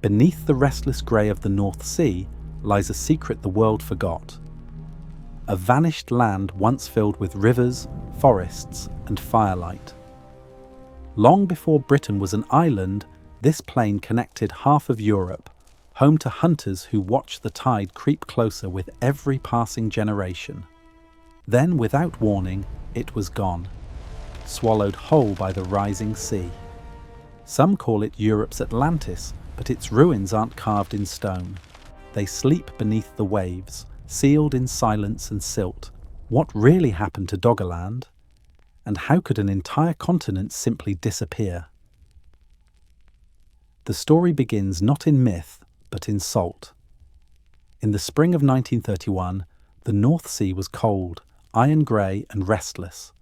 Beneath the restless grey of the North Sea lies a secret the world forgot. A vanished land once filled with rivers, forests, and firelight. Long before Britain was an island, this plain connected half of Europe, home to hunters who watched the tide creep closer with every passing generation. Then, without warning, it was gone, swallowed whole by the rising sea. Some call it Europe's Atlantis, but its ruins aren't carved in stone. They sleep beneath the waves, sealed in silence and silt. What really happened to Doggerland? And how could an entire continent simply disappear? The story begins not in myth, but in salt. In the spring of 1931, the North Sea was cold, iron grey and restless.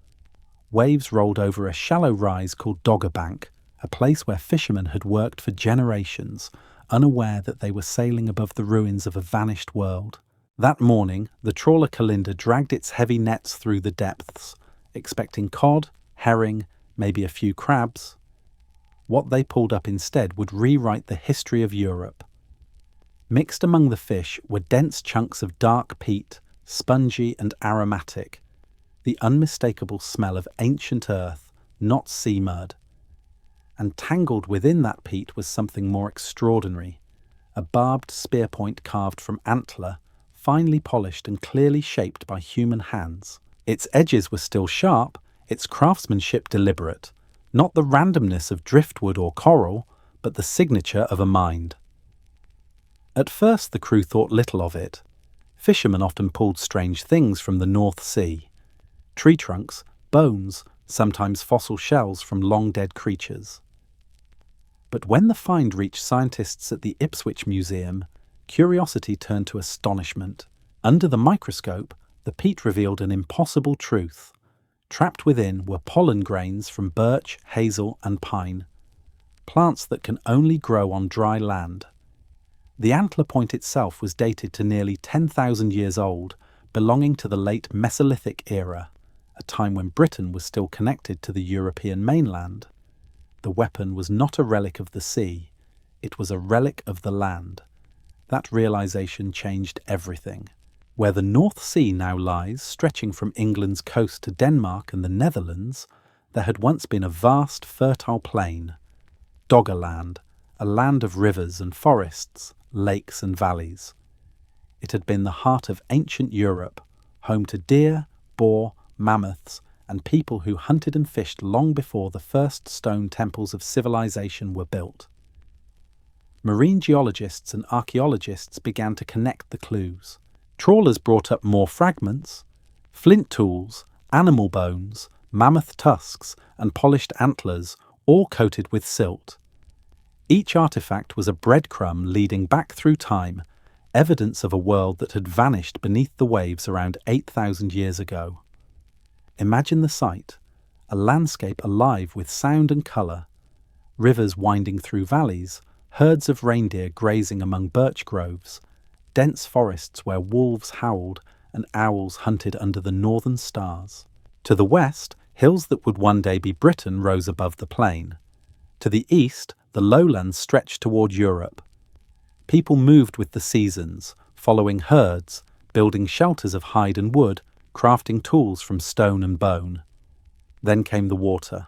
Waves rolled over a shallow rise called Doggerbank, a place where fishermen had worked for generations, unaware that they were sailing above the ruins of a vanished world. That morning, the trawler Kalinda dragged its heavy nets through the depths, expecting cod, herring, maybe a few crabs. What they pulled up instead would rewrite the history of Europe. Mixed among the fish were dense chunks of dark peat, spongy and aromatic, the unmistakable smell of ancient earth, not sea mud. And tangled within that peat was something more extraordinary, a barbed spear point carved from antler, finely polished and clearly shaped by human hands. Its edges were still sharp, its craftsmanship deliberate, not the randomness of driftwood or coral, but the signature of a mind. At first the crew thought little of it. Fishermen often pulled strange things from the North Sea. Tree trunks, bones, sometimes fossil shells from long-dead creatures. But when the find reached scientists at the Ipswich Museum, curiosity turned to astonishment. Under the microscope, the peat revealed an impossible truth. Trapped within were pollen grains from birch, hazel, and pine, plants that can only grow on dry land. The antler point itself was dated to nearly 10,000 years old, belonging to the late Mesolithic era, a time when Britain was still connected to the European mainland. The weapon was not a relic of the sea, it was a relic of the land. That realization changed everything. Where the North Sea now lies, stretching from England's coast to Denmark and the Netherlands, there had once been a vast, fertile plain. Doggerland, a land of rivers and forests, lakes and valleys. It had been the heart of ancient Europe, home to deer, boar, mammoths, and people who hunted and fished long before the first stone temples of civilization were built. Marine geologists and archaeologists began to connect the clues. Trawlers brought up more fragments, flint tools, animal bones, mammoth tusks, and polished antlers, all coated with silt. Each artifact was a breadcrumb leading back through time, evidence of a world that had vanished beneath the waves around 8,000 years ago. Imagine the sight, a landscape alive with sound and colour, rivers winding through valleys, herds of reindeer grazing among birch groves, dense forests where wolves howled and owls hunted under the northern stars. To the west, hills that would one day be Britain rose above the plain. To the east, the lowlands stretched toward Europe. People moved with the seasons, following herds, building shelters of hide and wood, crafting tools from stone and bone. Then came the water.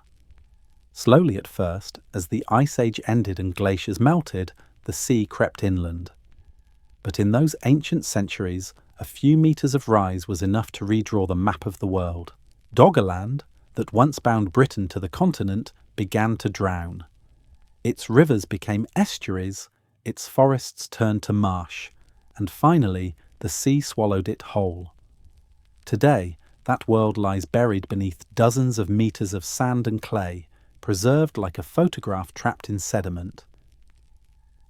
Slowly at first, as the Ice Age ended and glaciers melted, the sea crept inland. But in those ancient centuries, a few meters of rise was enough to redraw the map of the world. Doggerland, that once bound Britain to the continent, began to drown. Its rivers became estuaries, its forests turned to marsh, and finally the sea swallowed it whole. Today, that world lies buried beneath dozens of meters of sand and clay, preserved like a photograph trapped in sediment.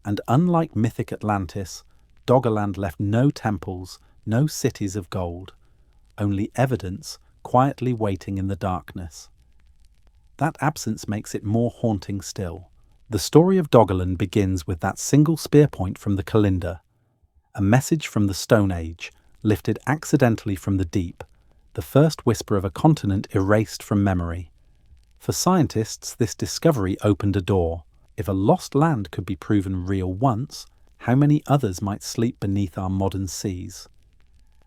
And unlike mythic Atlantis, Doggerland left no temples, no cities of gold, only evidence quietly waiting in the darkness. That absence makes it more haunting still. The story of Doggerland begins with that single spear point from the Kalinda, a message from the Stone Age, lifted accidentally from the deep, the first whisper of a continent erased from memory. For scientists, this discovery opened a door. If a lost land could be proven real once, how many others might sleep beneath our modern seas?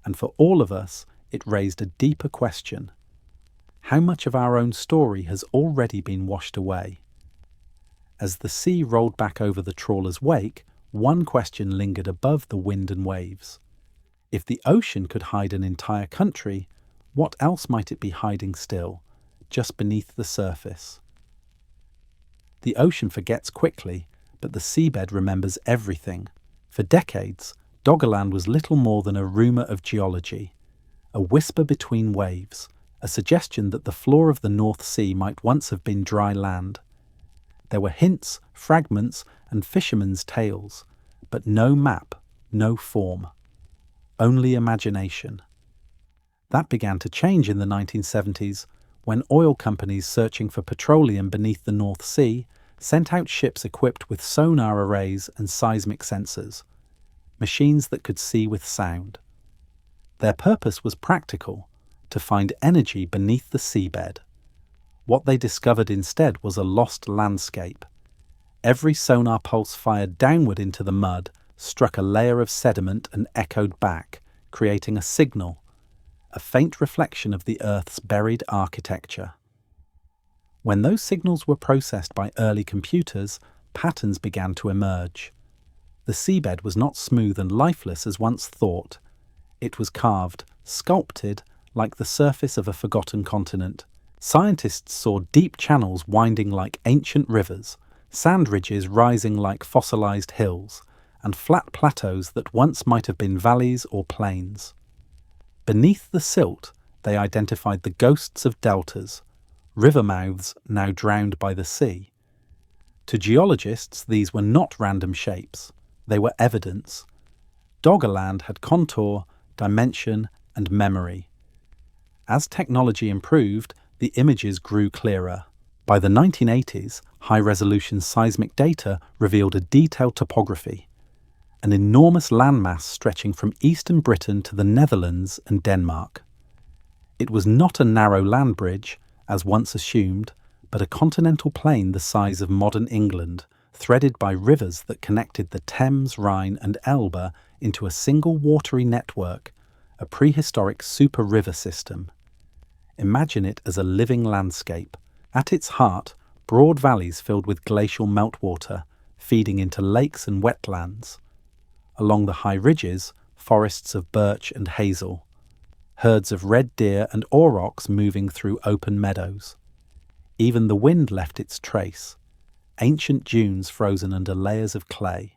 And for all of us, it raised a deeper question. How much of our own story has already been washed away? As the sea rolled back over the trawler's wake, one question lingered above the wind and waves. If the ocean could hide an entire country, what else might it be hiding still, just beneath the surface? The ocean forgets quickly, but the seabed remembers everything. For decades, Doggerland was little more than a rumour of geology, a whisper between waves, a suggestion that the floor of the North Sea might once have been dry land. There were hints, fragments, and fishermen's tales, but no map, no form. Only imagination. That began to change in the 1970s, when oil companies searching for petroleum beneath the North Sea sent out ships equipped with sonar arrays and seismic sensors, machines that could see with sound. Their purpose was practical, to find energy beneath the seabed. What they discovered instead was a lost landscape. Every sonar pulse fired downward into the mud struck a layer of sediment and echoed back, creating a signal, a faint reflection of the Earth's buried architecture. When those signals were processed by early computers, patterns began to emerge. The seabed was not smooth and lifeless as once thought. It was carved, sculpted, like the surface of a forgotten continent. Scientists saw deep channels winding like ancient rivers, sand ridges rising like fossilized hills, and flat plateaus that once might have been valleys or plains. Beneath the silt, they identified the ghosts of deltas, river mouths now drowned by the sea. To geologists, these were not random shapes. They were evidence. Doggerland had contour, dimension, and memory. As technology improved, the images grew clearer. By the 1980s, high-resolution seismic data revealed a detailed topography, an enormous landmass stretching from eastern Britain to the Netherlands and Denmark. It was not a narrow land bridge, as once assumed, but a continental plain the size of modern England, threaded by rivers that connected the Thames, Rhine and Elbe into a single watery network, a prehistoric super river system. Imagine it as a living landscape. At its heart, broad valleys filled with glacial meltwater, feeding into lakes and wetlands. Along the high ridges, forests of birch and hazel. Herds of red deer and aurochs moving through open meadows. Even the wind left its trace. Ancient dunes frozen under layers of clay.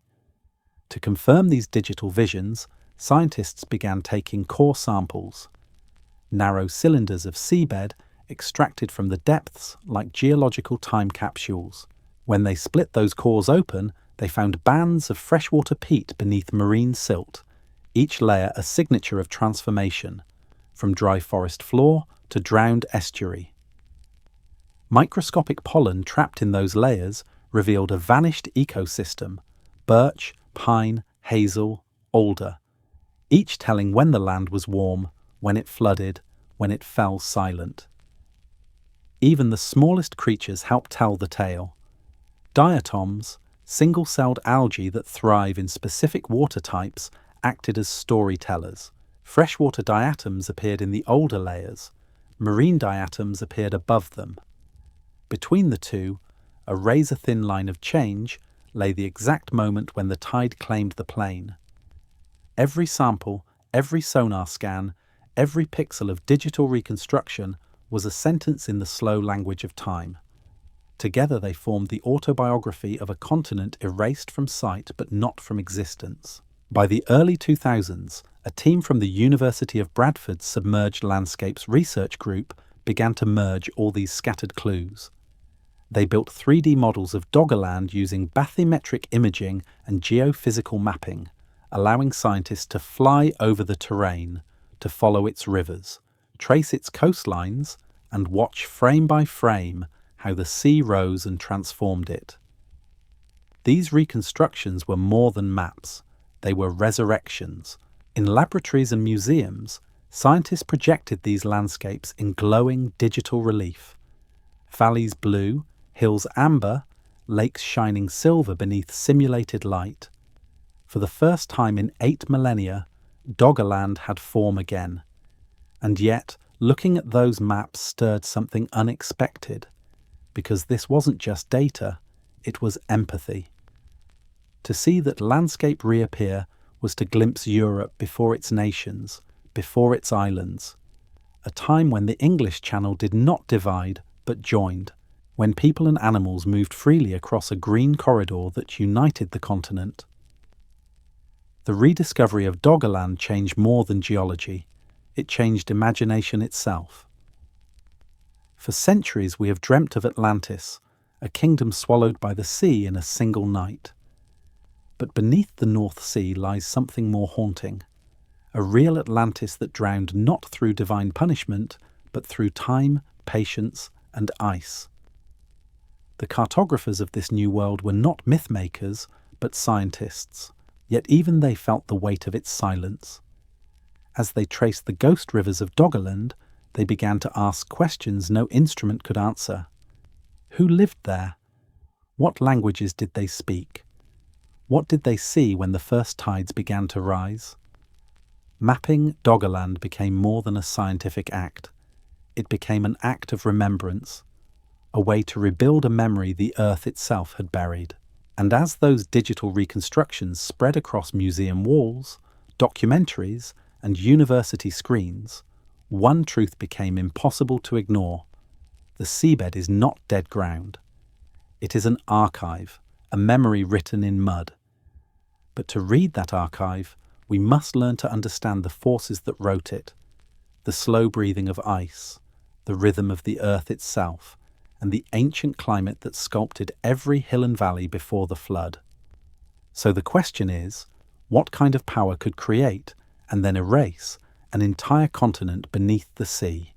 To confirm these digital visions, scientists began taking core samples. Narrow cylinders of seabed extracted from the depths like geological time capsules. When they split those cores open, they found bands of freshwater peat beneath marine silt, each layer a signature of transformation, from dry forest floor to drowned estuary. Microscopic pollen trapped in those layers revealed a vanished ecosystem: birch, pine, hazel, alder, each telling when the land was warm, when it flooded, when it fell silent. Even the smallest creatures help tell the tale. Diatoms, single-celled algae that thrive in specific water types, acted as storytellers. Freshwater diatoms appeared in the older layers. Marine diatoms appeared above them. Between the two, a razor-thin line of change, lay the exact moment when the tide claimed the plain. Every sample, every sonar scan, every pixel of digital reconstruction was a sentence in the slow language of time. Together they formed the autobiography of a continent erased from sight but not from existence. By the early 2000s, a team from the University of Bradford's Submerged Landscapes Research Group began to merge all these scattered clues. They built 3D models of Doggerland using bathymetric imaging and geophysical mapping, allowing scientists to fly over the terrain, to follow its rivers, trace its coastlines, and watch frame by frame how the sea rose and transformed it. These reconstructions were more than maps. They were resurrections. In laboratories and museums, scientists projected these landscapes in glowing digital relief. Valleys blue, hills amber, lakes shining silver beneath simulated light. For the first time in 8 millennia, Doggerland had form again. And yet, looking at those maps stirred something unexpected, because this wasn't just data, it was empathy. To see that landscape reappear was to glimpse Europe before its nations, before its islands, a time when the English Channel did not divide but joined, when people and animals moved freely across a green corridor that united the continent. The rediscovery of Doggerland changed more than geology. It changed imagination itself. For centuries we have dreamt of Atlantis, a kingdom swallowed by the sea in a single night. But beneath the North Sea lies something more haunting, a real Atlantis that drowned not through divine punishment, but through time, patience, and ice. The cartographers of this new world were not myth-makers, but scientists, yet even they felt the weight of its silence. As they traced the ghost rivers of Doggerland, they began to ask questions no instrument could answer. Who lived there? What languages did they speak? What did they see when the first tides began to rise? Mapping Doggerland became more than a scientific act. It became an act of remembrance, a way to rebuild a memory the Earth itself had buried. And as those digital reconstructions spread across museum walls, documentaries, and university screens, one truth became impossible to ignore. The seabed is not dead ground. It is an archive, a memory written in mud. But to read that archive, we must learn to understand the forces that wrote it, the slow breathing of ice, the rhythm of the earth itself, and the ancient climate that sculpted every hill and valley before the flood. So the question is, what kind of power could create and then erase an entire continent beneath the sea?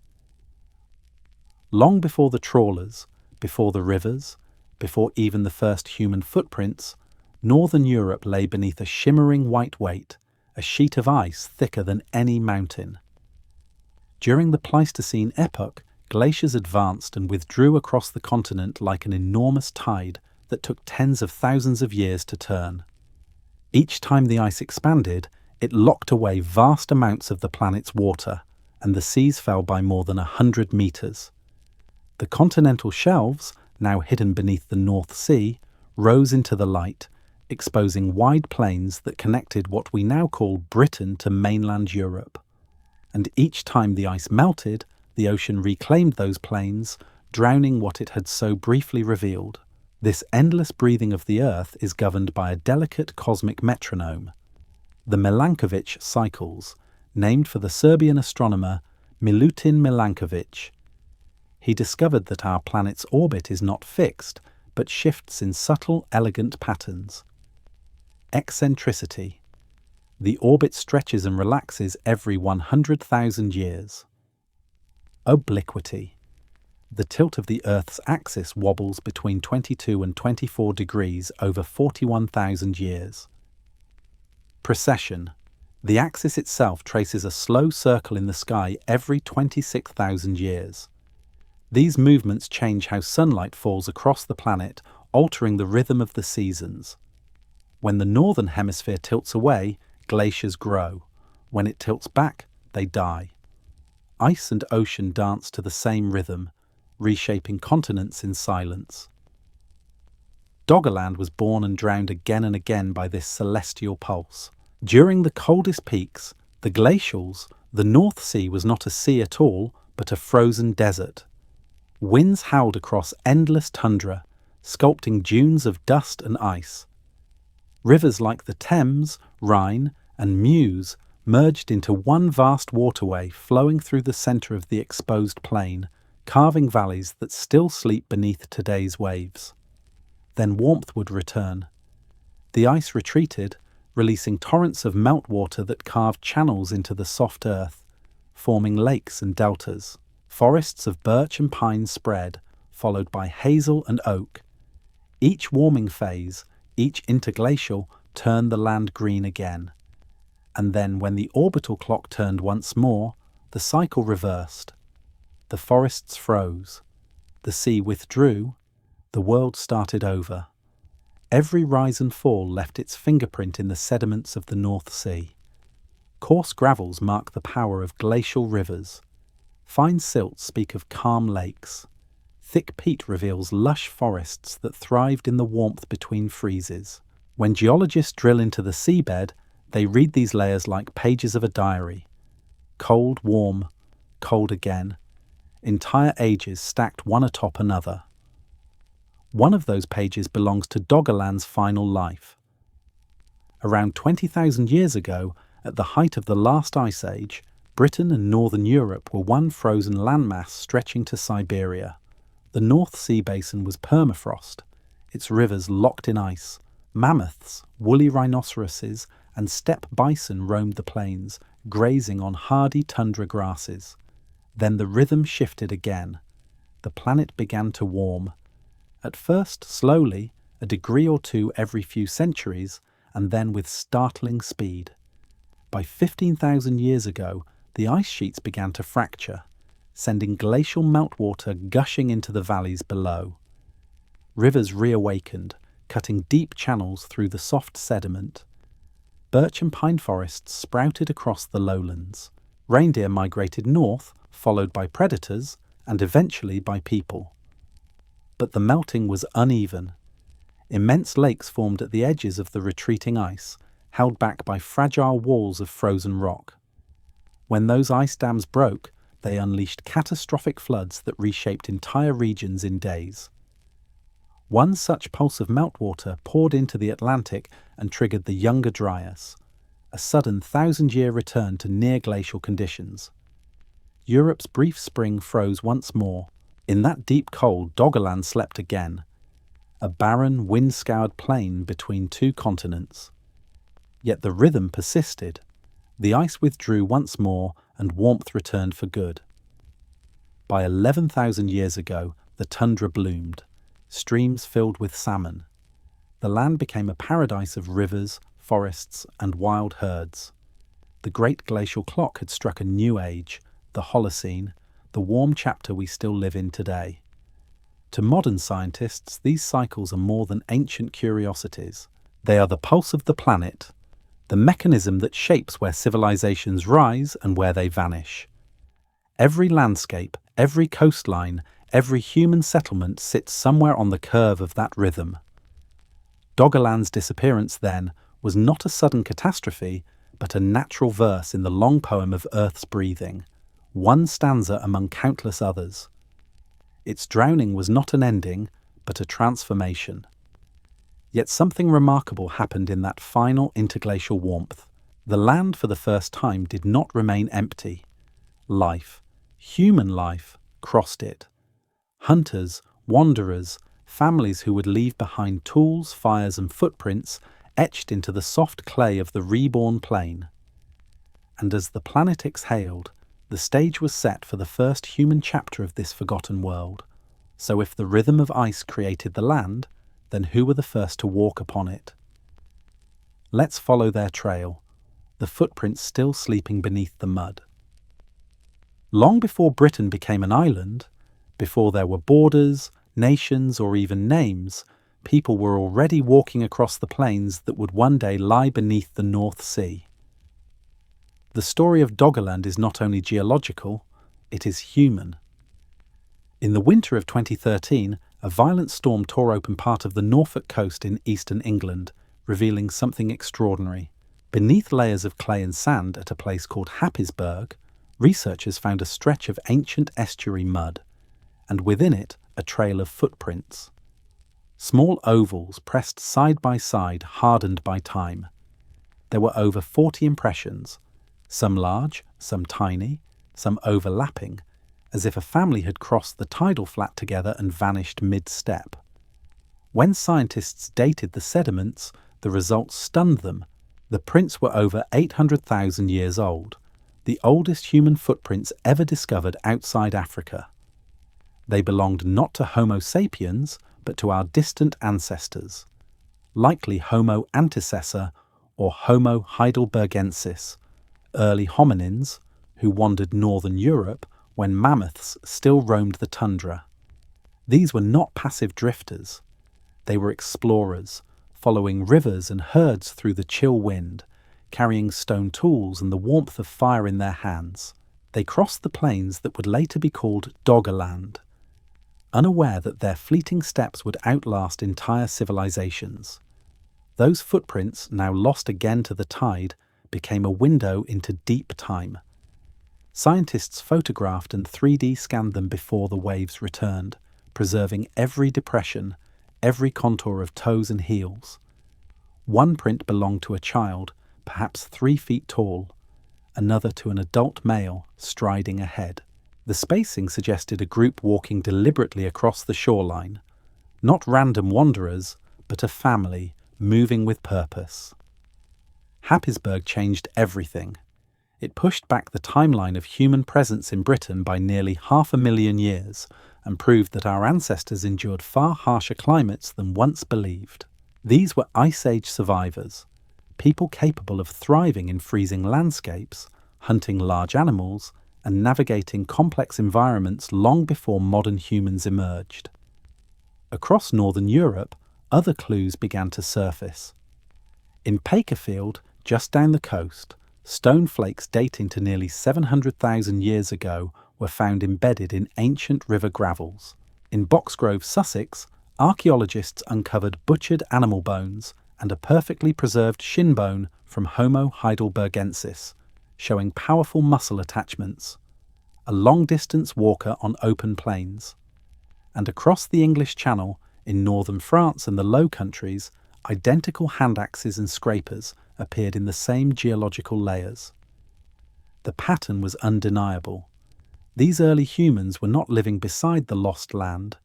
Long before the trawlers, before the rivers, before even the first human footprints, northern Europe lay beneath a shimmering white weight, a sheet of ice thicker than any mountain. During the Pleistocene epoch, glaciers advanced and withdrew across the continent like an enormous tide that took tens of thousands of years to turn. Each time the ice expanded, it locked away vast amounts of the planet's water, and the seas fell by more than 100 meters. The continental shelves, now hidden beneath the North Sea, rose into the light, exposing wide plains that connected what we now call Britain to mainland Europe. And each time the ice melted, the ocean reclaimed those plains, drowning what it had so briefly revealed. This endless breathing of the earth is governed by a delicate cosmic metronome, the Milankovitch cycles, named for the Serbian astronomer Milutin Milankovic. He discovered that our planet's orbit is not fixed, but shifts in subtle, elegant patterns. Eccentricity. The orbit stretches and relaxes every 100,000 years. Obliquity. The tilt of the Earth's axis wobbles between 22 and 24 degrees over 41,000 years. Precession. The axis itself traces a slow circle in the sky every 26,000 years. These movements change how sunlight falls across the planet, altering the rhythm of the seasons. When the northern hemisphere tilts away, glaciers grow. When it tilts back, they die. Ice and ocean dance to the same rhythm, reshaping continents in silence. Doggerland was born and drowned again and again by this celestial pulse. During the coldest peaks, the glacials, the North Sea was not a sea at all, but a frozen desert. Winds howled across endless tundra, sculpting dunes of dust and ice. Rivers like the Thames, Rhine, and Meuse merged into one vast waterway flowing through the centre of the exposed plain, carving valleys that still sleep beneath today's waves. Then warmth would return. The ice retreated, releasing torrents of meltwater that carved channels into the soft earth, forming lakes and deltas. Forests of birch and pine spread, followed by hazel and oak. Each warming phase, each interglacial, turned the land green again. And then when the orbital clock turned once more, the cycle reversed. The forests froze. The sea withdrew. the world started over. Every rise and fall left its fingerprint in the sediments of the North Sea. Coarse gravels mark the power of glacial rivers. Fine silts speak of calm lakes. Thick peat reveals lush forests that thrived in the warmth between freezes. When geologists drill into the seabed, they read these layers like pages of a diary. Cold, warm, cold again. Entire ages stacked one atop another. One of those pages belongs to Doggerland's final life. Around 20,000 years ago, at the height of the last ice age, Britain and northern Europe were one frozen landmass stretching to Siberia. The North Sea basin was permafrost, its rivers locked in ice. Mammoths, woolly rhinoceroses, and steppe bison roamed the plains, grazing on hardy tundra grasses. Then the rhythm shifted again. The planet began to warm. At first, slowly, a degree or two every few centuries, and then with startling speed. By 15,000 years ago, the ice sheets began to fracture, sending glacial meltwater gushing into the valleys below. Rivers reawakened, cutting deep channels through the soft sediment. Birch and pine forests sprouted across the lowlands. Reindeer migrated north, followed by predators, and eventually by people. But the melting was uneven. Immense lakes formed at the edges of the retreating ice, held back by fragile walls of frozen rock. When those ice dams broke, they unleashed catastrophic floods that reshaped entire regions in days. One such pulse of meltwater poured into the Atlantic and triggered the Younger Dryas, a sudden 1,000-year return to near-glacial conditions. Europe's brief spring froze once more. In that deep cold, Doggerland slept again, a barren, wind-scoured plain between two continents. Yet the rhythm persisted. The ice withdrew once more and warmth returned for good. By 11,000 years ago, the tundra bloomed, streams filled with salmon. The land became a paradise of rivers, forests, and wild herds. The great glacial clock had struck a new age, the Holocene, the warm chapter we still live in today. To modern scientists, these cycles are more than ancient curiosities. They are the pulse of the planet, the mechanism that shapes where civilizations rise and where they vanish. Every landscape, every coastline, every human settlement sits somewhere on the curve of that rhythm. Doggerland's disappearance, then, was not a sudden catastrophe, but a natural verse in the long poem of Earth's breathing, one stanza among countless others. Its drowning was not an ending, but a transformation. Yet something remarkable happened in that final interglacial warmth. The land for the first time did not remain empty. Life, human life, crossed it. Hunters, wanderers, families who would leave behind tools, fires and footprints etched into the soft clay of the reborn plain. And as the planet exhaled, the stage was set for the first human chapter of this forgotten world. So if the rhythm of ice created the land, then who were the first to walk upon it? Let's follow their trail, the footprints still sleeping beneath the mud. Long before Britain became an island, before there were borders, nations, or even names, people were already walking across the plains that would one day lie beneath the North Sea. The story of Doggerland is not only geological, it is human. In the winter of 2013, a violent storm tore open part of the Norfolk coast in eastern England, revealing something extraordinary. Beneath layers of clay and sand at a place called Happisburgh, researchers found a stretch of ancient estuary mud, and within it a trail of footprints. Small ovals pressed side by side, hardened by time. There were over 40 impressions, some large, some tiny, some overlapping, as if a family had crossed the tidal flat together and vanished mid-step. When scientists dated the sediments, the results stunned them. The prints were over 800,000 years old, the oldest human footprints ever discovered outside Africa. They belonged not to Homo sapiens, but to our distant ancestors, likely Homo antecessor or Homo heidelbergensis, early hominins who wandered northern Europe when mammoths still roamed the tundra. These were not passive drifters. They were explorers, following rivers and herds through the chill wind, carrying stone tools and the warmth of fire in their hands. They crossed the plains that would later be called Doggerland, unaware that their fleeting steps would outlast entire civilizations. Those footprints, now lost again to the tide, became a window into deep time. Scientists photographed and 3D scanned them before the waves returned, preserving every depression, every contour of toes and heels. One print belonged to a child, perhaps 3 feet tall, another to an adult male striding ahead. The spacing suggested a group walking deliberately across the shoreline, not random wanderers, but a family moving with purpose. Happisburgh changed everything. It pushed back the timeline of human presence in Britain by nearly 500,000 years and proved that our ancestors endured far harsher climates than once believed. These were Ice Age survivors, people capable of thriving in freezing landscapes, hunting large animals, and navigating complex environments long before modern humans emerged. Across northern Europe, other clues began to surface. In Pakerfield, just down the coast, stone flakes dating to nearly 700,000 years ago were found embedded in ancient river gravels. In Boxgrove, Sussex, archaeologists uncovered butchered animal bones and a perfectly preserved shin bone from Homo heidelbergensis, showing powerful muscle attachments, a long-distance walker on open plains. And across the English Channel, in northern France and the Low Countries, identical hand axes and scrapers appeared in the same geological layers. The pattern was undeniable. These early humans were not living beside the lost land.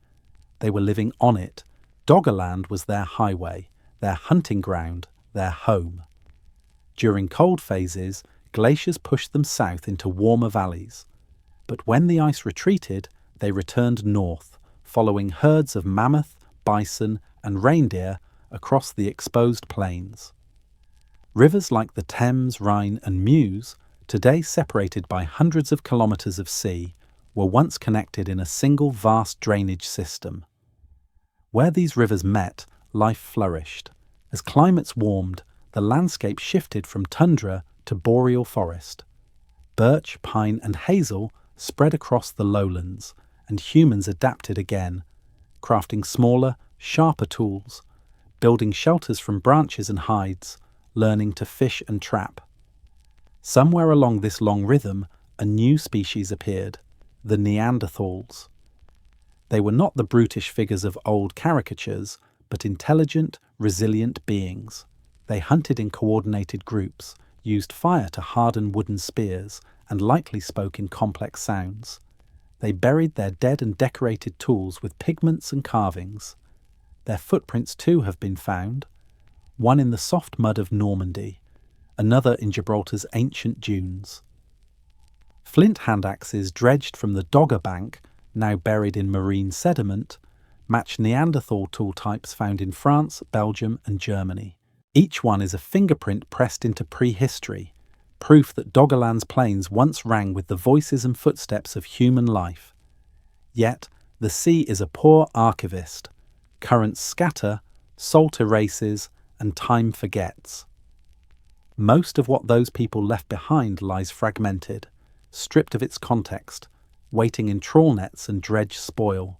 They were living on it. Doggerland was their highway, their hunting ground, their home. During cold phases, glaciers pushed them south into warmer valleys. But when the ice retreated, they returned north, following herds of mammoth, bison, and reindeer across the exposed plains. Rivers like the Thames, Rhine, and Meuse, today separated by hundreds of kilometres of sea, were once connected in a single vast drainage system. Where these rivers met, life flourished. As climates warmed, the landscape shifted from tundra to boreal forest. Birch, pine, and hazel spread across the lowlands, and humans adapted again, crafting smaller, sharper tools, building shelters from branches and hides, learning to fish and trap. Somewhere along this long rhythm, a new species appeared, the Neanderthals. They were not the brutish figures of old caricatures, but intelligent, resilient beings. They hunted in coordinated groups, used fire to harden wooden spears, and likely spoke in complex sounds. They buried their dead and decorated tools with pigments and carvings. Their footprints too have been found, one in the soft mud of Normandy, another in Gibraltar's ancient dunes. Flint hand axes dredged from the Dogger Bank, now buried in marine sediment, match Neanderthal tool types found in France, Belgium, and Germany. Each one is a fingerprint pressed into prehistory, proof that Doggerland's plains once rang with the voices and footsteps of human life. Yet, the sea is a poor archivist. Currents scatter, salt erases, and time forgets. Most of what those people left behind lies fragmented, stripped of its context, waiting in trawl nets and dredge spoil.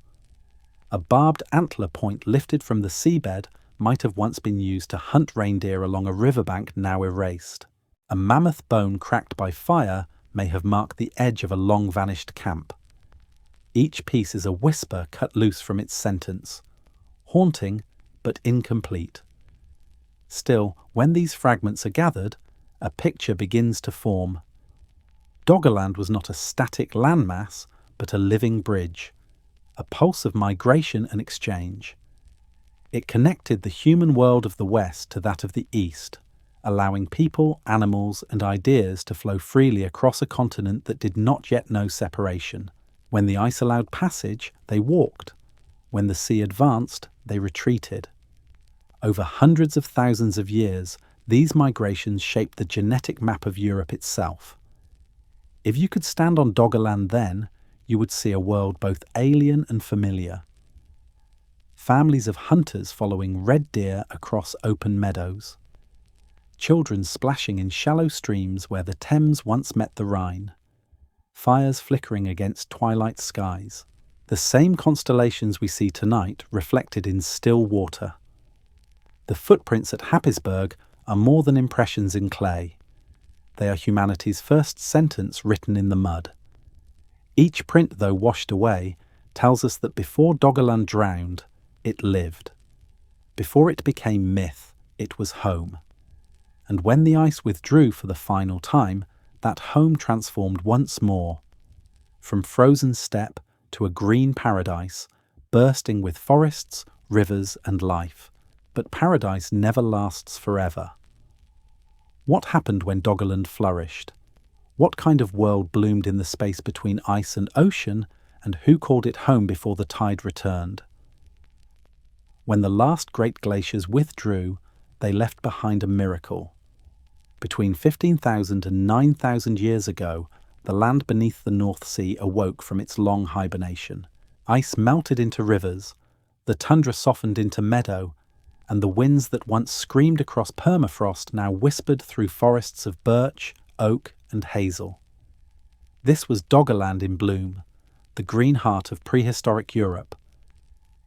A barbed antler point lifted from the seabed might have once been used to hunt reindeer along a riverbank now erased. A mammoth bone cracked by fire may have marked the edge of a long-vanished camp. Each piece is a whisper cut loose from its sentence, haunting but incomplete. Still, when these fragments are gathered, a picture begins to form. Doggerland was not a static landmass, but a living bridge, a pulse of migration and exchange. It connected the human world of the West to that of the East, allowing people, animals, and ideas to flow freely across a continent that did not yet know separation. When the ice allowed passage, they walked. When the sea advanced, they retreated. Over hundreds of thousands of years, these migrations shaped the genetic map of Europe itself. If you could stand on Doggerland then, you would see a world both alien and familiar, families of hunters following red deer across open meadows, children splashing in shallow streams where the Thames once met the Rhine, fires flickering against twilight skies, the same constellations we see tonight reflected in still water. The footprints at Happisburgh are more than impressions in clay. They are humanity's first sentence written in the mud. Each print, though washed away, tells us that before Doggerland drowned, it lived. Before it became myth, it was home. And when the ice withdrew for the final time, that home transformed once more. From frozen steppe to a green paradise, bursting with forests, rivers and life. But paradise never lasts forever. What happened when Doggerland flourished? What kind of world bloomed in the space between ice and ocean, and who called it home before the tide returned? When the last great glaciers withdrew, they left behind a miracle. Between 15,000 and 9,000 years ago, the land beneath the North Sea awoke from its long hibernation. Ice melted into rivers, the tundra softened into meadow, and the winds that once screamed across permafrost now whispered through forests of birch, oak, and hazel. This was Doggerland in bloom, the green heart of prehistoric Europe.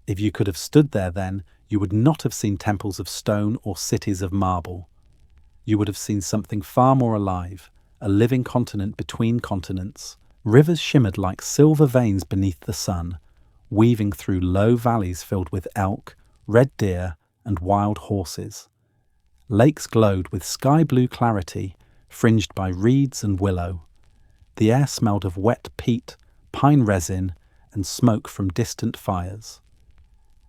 If you could have stood there then, you would not have seen temples of stone or cities of marble. You would have seen something far more alive, a living continent between continents. Rivers shimmered like silver veins beneath the sun, weaving through low valleys filled with elk, red deer, and wild horses. Lakes glowed with sky-blue clarity, fringed by reeds and willow. The air smelled of wet peat, pine resin, and smoke from distant fires.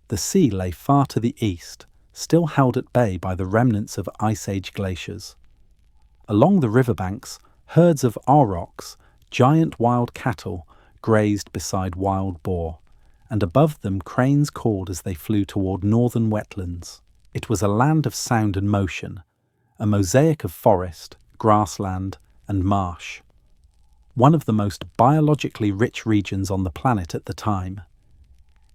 The sea lay far to the east, still held at bay by the remnants of Ice Age glaciers. Along the riverbanks, herds of aurochs, giant wild cattle, grazed beside wild boar, and above them cranes called as they flew toward northern wetlands. It was a land of sound and motion, a mosaic of forest, grassland, and marsh. One of the most biologically rich regions on the planet at the time.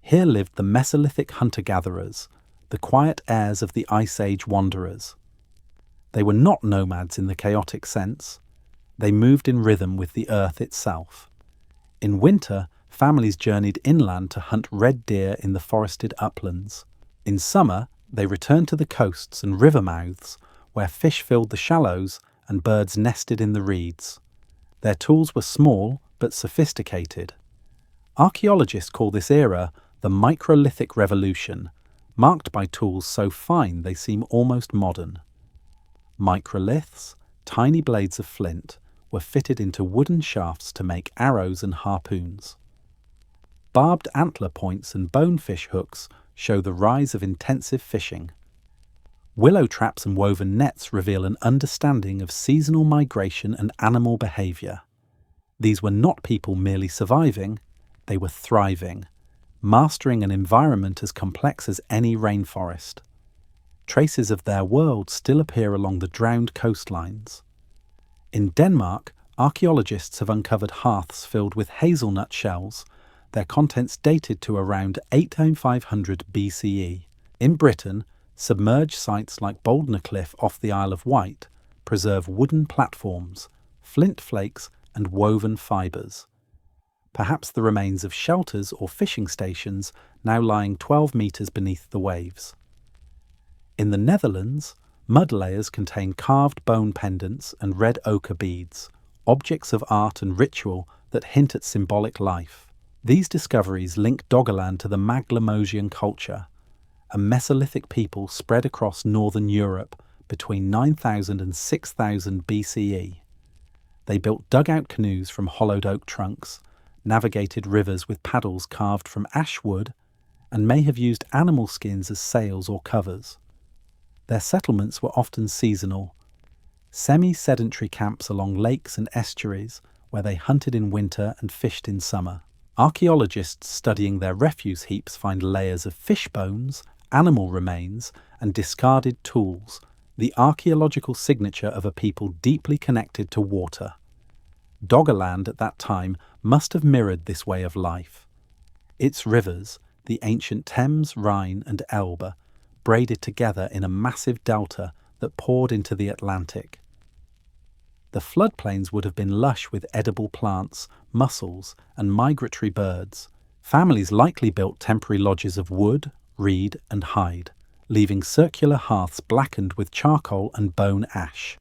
Here lived the Mesolithic hunter-gatherers, the quiet heirs of the Ice Age wanderers. They were not nomads in the chaotic sense. They moved in rhythm with the earth itself. In winter, families journeyed inland to hunt red deer in the forested uplands. In summer, they returned to the coasts and river mouths, where fish filled the shallows and birds nested in the reeds. Their tools were small but sophisticated. Archaeologists call this era the Microlithic Revolution, marked by tools so fine they seem almost modern. Microliths, tiny blades of flint, were fitted into wooden shafts to make arrows and harpoons. Barbed antler points and bonefish hooks show the rise of intensive fishing. Willow traps and woven nets reveal an understanding of seasonal migration and animal behaviour. These were not people merely surviving, they were thriving, mastering an environment as complex as any rainforest. Traces of their world still appear along the drowned coastlines. In Denmark, archaeologists have uncovered hearths filled with hazelnut shells, their contents dated to around 8500 BCE. In Britain, submerged sites like Boldner Cliff off the Isle of Wight preserve wooden platforms, flint flakes and woven fibres. Perhaps the remains of shelters or fishing stations now lying 12 metres beneath the waves. In the Netherlands, mud layers contain carved bone pendants and red ochre beads, objects of art and ritual that hint at symbolic life. These discoveries link Doggerland to the Maglemosian culture, a Mesolithic people spread across northern Europe between 9000 and 6000 BCE. They built dugout canoes from hollowed oak trunks, navigated rivers with paddles carved from ash wood, and may have used animal skins as sails or covers. Their settlements were often seasonal, semi-sedentary camps along lakes and estuaries where they hunted in winter and fished in summer. Archaeologists studying their refuse heaps find layers of fish bones, animal remains, and discarded tools, the archaeological signature of a people deeply connected to water. Doggerland at that time must have mirrored this way of life. Its rivers, the ancient Thames, Rhine, and Elbe, braided together in a massive delta that poured into the Atlantic. The floodplains would have been lush with edible plants, mussels, and migratory birds. Families likely built temporary lodges of wood, reed, and hide, leaving circular hearths blackened with charcoal and bone ash.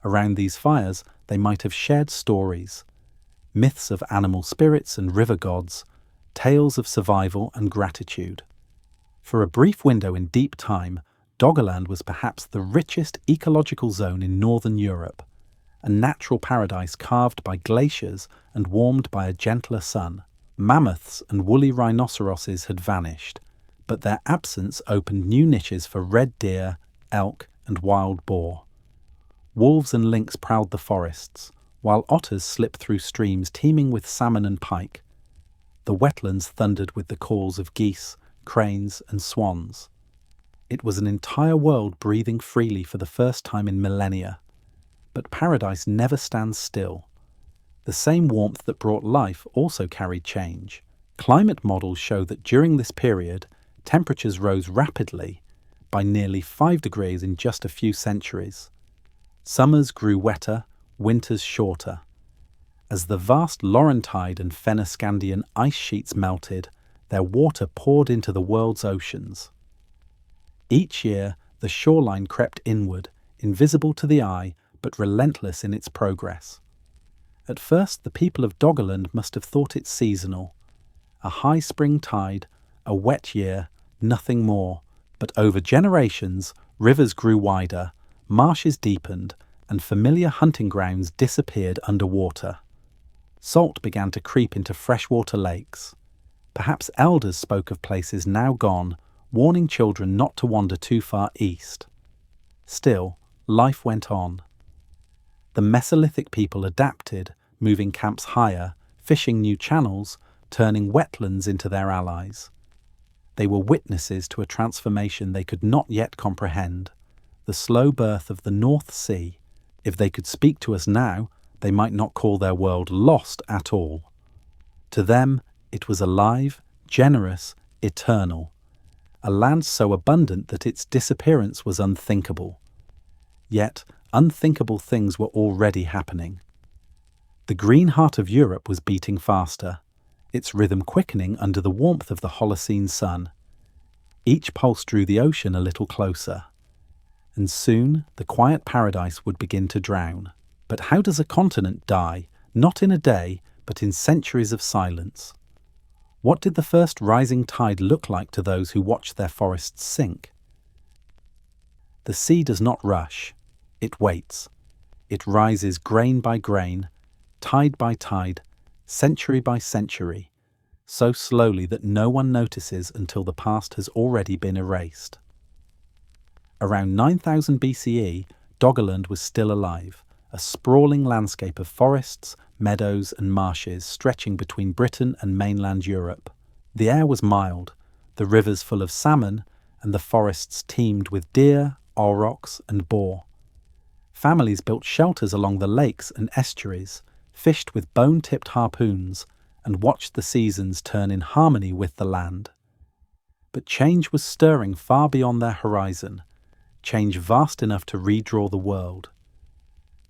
Around these fires, they might have shared stories, myths of animal spirits and river gods, tales of survival and gratitude. For a brief window in deep time, Doggerland was perhaps the richest ecological zone in northern Europe, a natural paradise carved by glaciers and warmed by a gentler sun. Mammoths and woolly rhinoceroses had vanished, but their absence opened new niches for red deer, elk, and wild boar. Wolves and lynx prowled the forests, while otters slipped through streams teeming with salmon and pike. The wetlands thundered with the calls of geese, cranes, and swans. It was an entire world breathing freely for the first time in millennia. But paradise never stands still. The same warmth that brought life also carried change. Climate models show that during this period, temperatures rose rapidly, by nearly 5 degrees in just a few centuries. Summers grew wetter, winters shorter. As the vast Laurentide and Fennoscandian ice sheets melted, their water poured into the world's oceans. Each year, the shoreline crept inward, invisible to the eye, but relentless in its progress. At first, the people of Doggerland must have thought it seasonal. A high spring tide, a wet year, nothing more. But over generations, rivers grew wider, marshes deepened, and familiar hunting grounds disappeared underwater. Salt began to creep into freshwater lakes. Perhaps elders spoke of places now gone, warning children not to wander too far east. Still, life went on. The Mesolithic people adapted, moving camps higher, fishing new channels, turning wetlands into their allies. They were witnesses to a transformation they could not yet comprehend, the slow birth of the North Sea. If they could speak to us now, they might not call their world lost at all. To them, it was alive, generous, eternal, a land so abundant that its disappearance was unthinkable. Yet, unthinkable things were already happening. The green heart of Europe was beating faster, its rhythm quickening under the warmth of the Holocene sun. Each pulse drew the ocean a little closer. And soon the quiet paradise would begin to drown. But how does a continent die, not in a day, but in centuries of silence? What did the first rising tide look like to those who watched their forests sink? The sea does not rush. It waits. It rises grain by grain, tide by tide, century by century, so slowly that no one notices until the past has already been erased. Around 9000 BCE, Doggerland was still alive, a sprawling landscape of forests, meadows and marshes stretching between Britain and mainland Europe. The air was mild, the rivers full of salmon, and the forests teemed with deer, aurochs and boar. Families built shelters along the lakes and estuaries, fished with bone-tipped harpoons, and watched the seasons turn in harmony with the land. But change was stirring far beyond their horizon, change vast enough to redraw the world.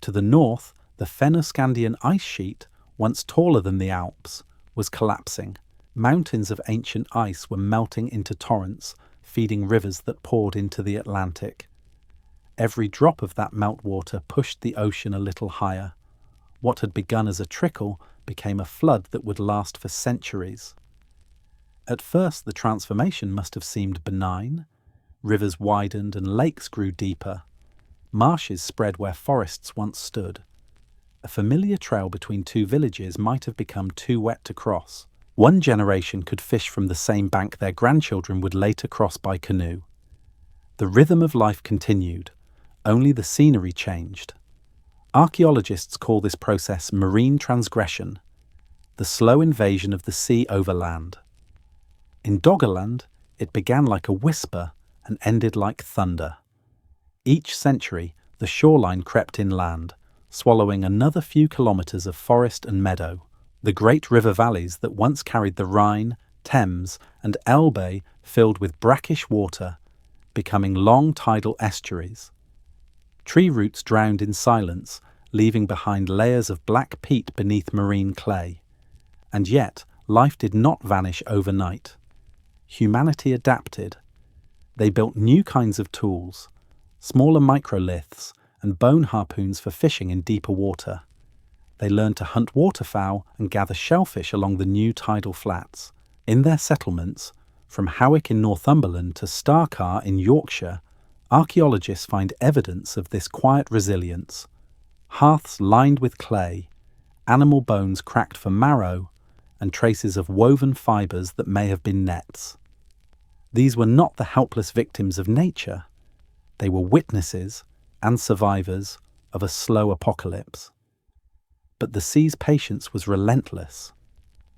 To the north, the Fennoscandian ice sheet, once taller than the Alps, was collapsing. Mountains of ancient ice were melting into torrents, feeding rivers that poured into the Atlantic. Every drop of that meltwater pushed the ocean a little higher. What had begun as a trickle became a flood that would last for centuries. At first, the transformation must have seemed benign. Rivers widened and lakes grew deeper. Marshes spread where forests once stood. A familiar trail between two villages might have become too wet to cross. One generation could fish from the same bank their grandchildren would later cross by canoe. The rhythm of life continued. Only the scenery changed. Archaeologists call this process marine transgression, the slow invasion of the sea over land. In Doggerland, it began like a whisper and ended like thunder. Each century, the shoreline crept inland, swallowing another few kilometres of forest and meadow. The great river valleys that once carried the Rhine, Thames, and Elbe filled with brackish water, becoming long tidal estuaries. Tree roots drowned in silence, leaving behind layers of black peat beneath marine clay. And yet, life did not vanish overnight. Humanity adapted. They built new kinds of tools, smaller microliths, and bone harpoons for fishing in deeper water. They learned to hunt waterfowl and gather shellfish along the new tidal flats. In their settlements, from Howick in Northumberland to Starcar in Yorkshire, archaeologists find evidence of this quiet resilience. Hearths lined with clay, animal bones cracked for marrow, and traces of woven fibres that may have been nets. These were not the helpless victims of nature. They were witnesses and survivors of a slow apocalypse. But the sea's patience was relentless.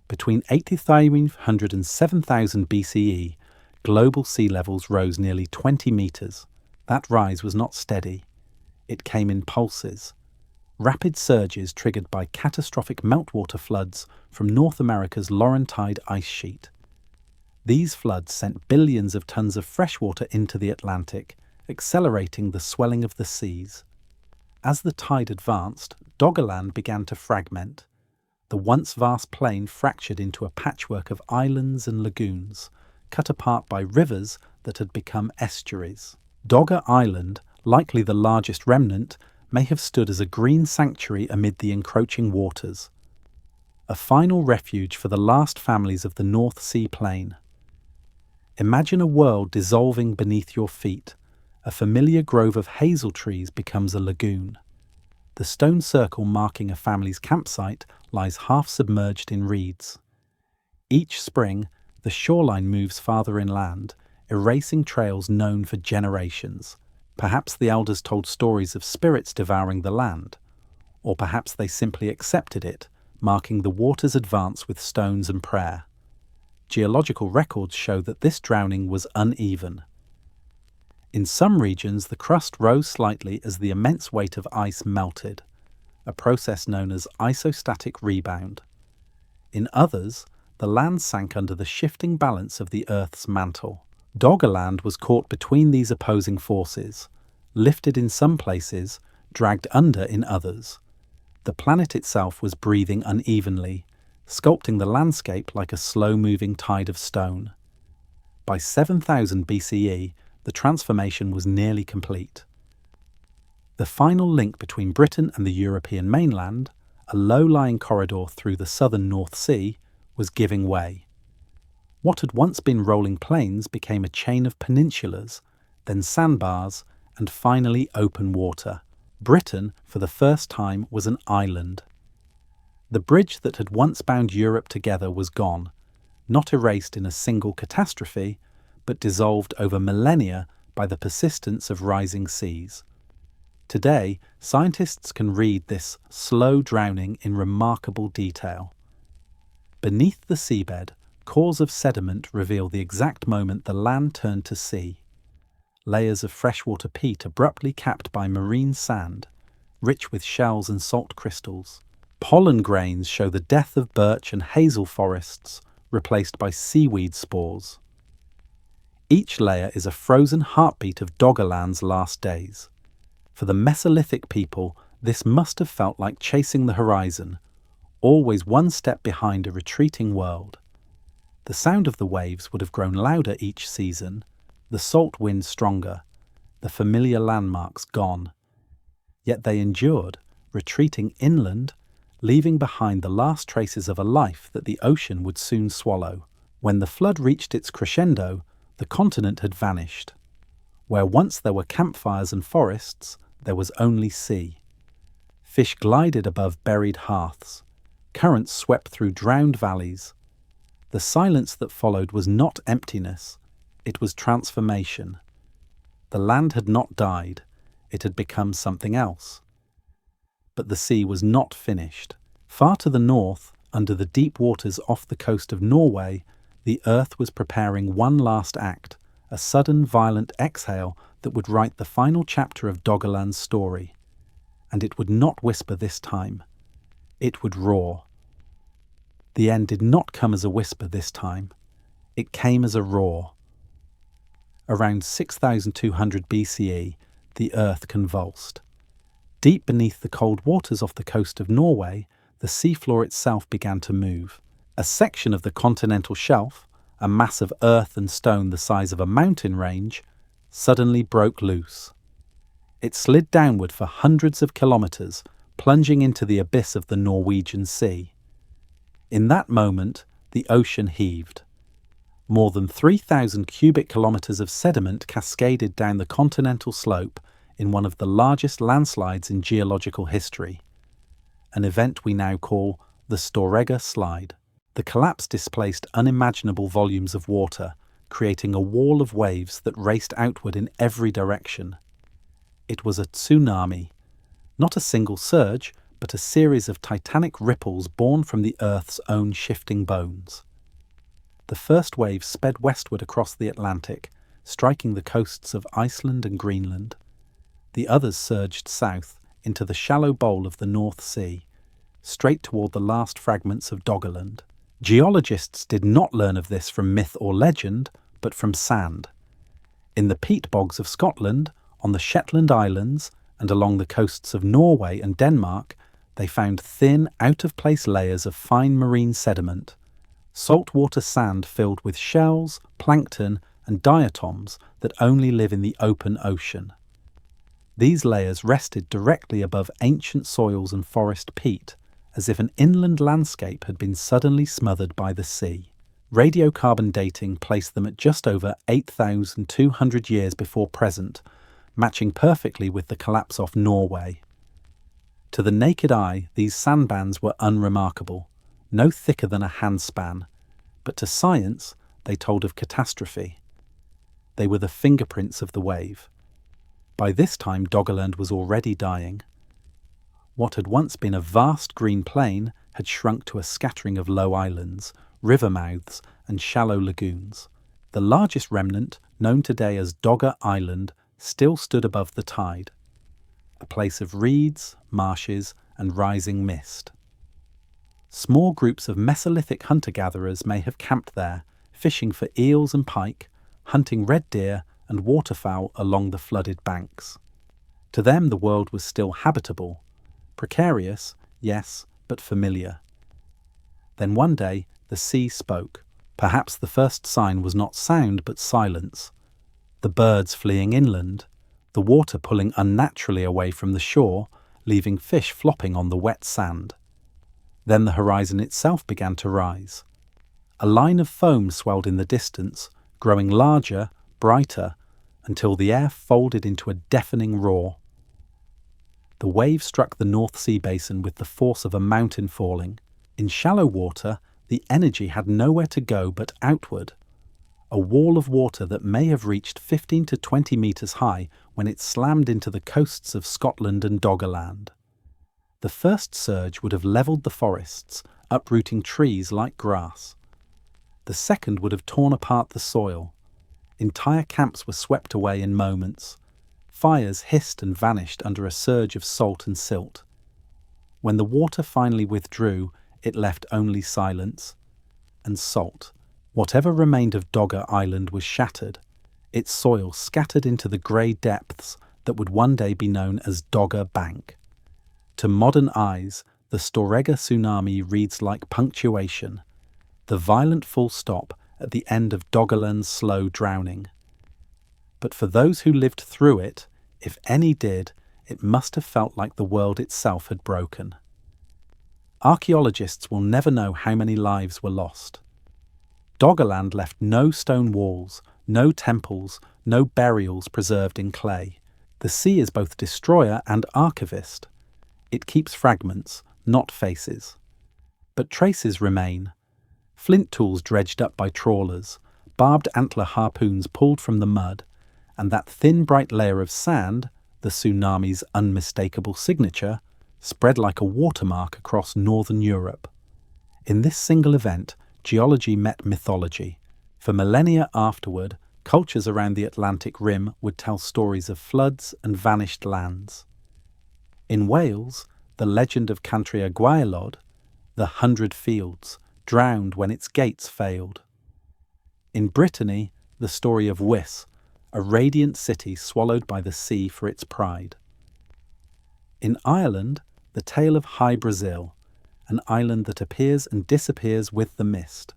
Between 8,500 and 7,000 BCE, global sea levels rose nearly 20 metres. That rise was not steady. It came in pulses. Rapid surges triggered by catastrophic meltwater floods from North America's Laurentide ice sheet. These floods sent billions of tons of freshwater into the Atlantic, accelerating the swelling of the seas. As the tide advanced, Doggerland began to fragment. The once vast plain fractured into a patchwork of islands and lagoons, cut apart by rivers that had become estuaries. Dogger Island, likely the largest remnant, may have stood as a green sanctuary amid the encroaching waters, a final refuge for the last families of the North Sea plain. Imagine a world dissolving beneath your feet. A familiar grove of hazel trees becomes a lagoon. The stone circle marking a family's campsite lies half submerged in reeds. Each spring, the shoreline moves farther inland, erasing trails known for generations. Perhaps the elders told stories of spirits devouring the land, or perhaps they simply accepted it, marking the water's advance with stones and prayer. Geological records show that this drowning was uneven. In some regions, the crust rose slightly as the immense weight of ice melted, a process known as isostatic rebound. In others, the land sank under the shifting balance of the Earth's mantle. Doggerland was caught between these opposing forces, lifted in some places, dragged under in others. The planet itself was breathing unevenly, sculpting the landscape like a slow-moving tide of stone. By 7000 BCE, the transformation was nearly complete. The final link between Britain and the European mainland, a low-lying corridor through the southern North Sea, was giving way. What had once been rolling plains became a chain of peninsulas, then sandbars, and finally open water. Britain, for the first time, was an island. The bridge that had once bound Europe together was gone, not erased in a single catastrophe, but dissolved over millennia by the persistence of rising seas. Today, scientists can read this slow drowning in remarkable detail. Beneath the seabed, cores of sediment reveal the exact moment the land turned to sea. Layers of freshwater peat abruptly capped by marine sand, rich with shells and salt crystals. Pollen grains show the death of birch and hazel forests, replaced by seaweed spores. Each layer is a frozen heartbeat of Doggerland's last days. For the Mesolithic people, this must have felt like chasing the horizon, always one step behind a retreating world. The sound of the waves would have grown louder each season, the salt wind stronger, the familiar landmarks gone. Yet they endured, retreating inland, leaving behind the last traces of a life that the ocean would soon swallow. When the flood reached its crescendo, the continent had vanished. Where once there were campfires and forests, there was only sea. Fish glided above buried hearths. Currents swept through drowned valleys. The silence that followed was not emptiness, it was transformation. The land had not died, it had become something else. But the sea was not finished. Far to the north, under the deep waters off the coast of Norway, the earth was preparing one last act, a sudden violent exhale that would write the final chapter of Doggerland's story. And it would not whisper this time. It would roar. The end did not come as a whisper this time. It came as a roar. Around 6,200 BCE, the earth convulsed. Deep beneath the cold waters off the coast of Norway, the seafloor itself began to move. A section of the continental shelf, a mass of earth and stone the size of a mountain range, suddenly broke loose. It slid downward for hundreds of kilometers, plunging into the abyss of the Norwegian Sea. In that moment, the ocean heaved. More than 3,000 cubic kilometers of sediment cascaded down the continental slope in one of the largest landslides in geological history, an event we now call the Storegga Slide. The collapse displaced unimaginable volumes of water, creating a wall of waves that raced outward in every direction. It was a tsunami, not a single surge, but a series of titanic ripples born from the Earth's own shifting bones. The first wave sped westward across the Atlantic, striking the coasts of Iceland and Greenland. The others surged south into the shallow bowl of the North Sea, straight toward the last fragments of Doggerland. Geologists did not learn of this from myth or legend, but from sand. In the peat bogs of Scotland, on the Shetland Islands, and along the coasts of Norway and Denmark, they found thin, out-of-place layers of fine marine sediment, saltwater sand filled with shells, plankton, and diatoms that only live in the open ocean. These layers rested directly above ancient soils and forest peat, as if an inland landscape had been suddenly smothered by the sea. Radiocarbon dating placed them at just over 8,200 years before present, matching perfectly with the collapse off Norway. To the naked eye, these sandbands were unremarkable, no thicker than a handspan, but to science, they told of catastrophe. They were the fingerprints of the wave. By this time, Doggerland was already dying. What had once been a vast green plain had shrunk to a scattering of low islands, river mouths, and shallow lagoons. The largest remnant, known today as Dogger Island, still stood above the tide, a place of reeds, marshes, and rising mist. Small groups of Mesolithic hunter-gatherers may have camped there, fishing for eels and pike, hunting red deer and waterfowl along the flooded banks. To them the world was still habitable, precarious, yes, but familiar. Then one day the sea spoke. Perhaps the first sign was not sound but silence. The birds fleeing inland, the water pulling unnaturally away from the shore, leaving fish flopping on the wet sand. Then the horizon itself began to rise. A line of foam swelled in the distance, growing larger, brighter, until the air folded into a deafening roar. The wave struck the North Sea basin with the force of a mountain falling. In shallow water, the energy had nowhere to go but outward. A wall of water that may have reached 15 to 20 metres high when it slammed into the coasts of Scotland and Doggerland. The first surge would have levelled the forests, uprooting trees like grass. The second would have torn apart the soil. Entire camps were swept away in moments. Fires hissed and vanished under a surge of salt and silt. When the water finally withdrew, it left only silence and salt. Whatever remained of Dogger Island was shattered, its soil scattered into the grey depths that would one day be known as Dogger Bank. To modern eyes, the Storegga tsunami reads like punctuation, the violent full stop at the end of Doggerland's slow drowning. But for those who lived through it, if any did, it must have felt like the world itself had broken. Archaeologists will never know how many lives were lost. Doggerland left no stone walls, no temples, no burials preserved in clay. The sea is both destroyer and archivist. It keeps fragments, not faces. But traces remain. Flint tools dredged up by trawlers, barbed antler harpoons pulled from the mud, and that thin bright layer of sand, the tsunami's unmistakable signature, spread like a watermark across northern Europe. In this single event, geology met mythology. For millennia afterward, cultures around the Atlantic Rim would tell stories of floods and vanished lands. In Wales, the legend of Cantre'r Gwaelod, the 100 Fields, drowned when its gates failed. In Brittany, the story of Wis, a radiant city swallowed by the sea for its pride. In Ireland, the tale of High Brazil, an island that appears and disappears with the mist.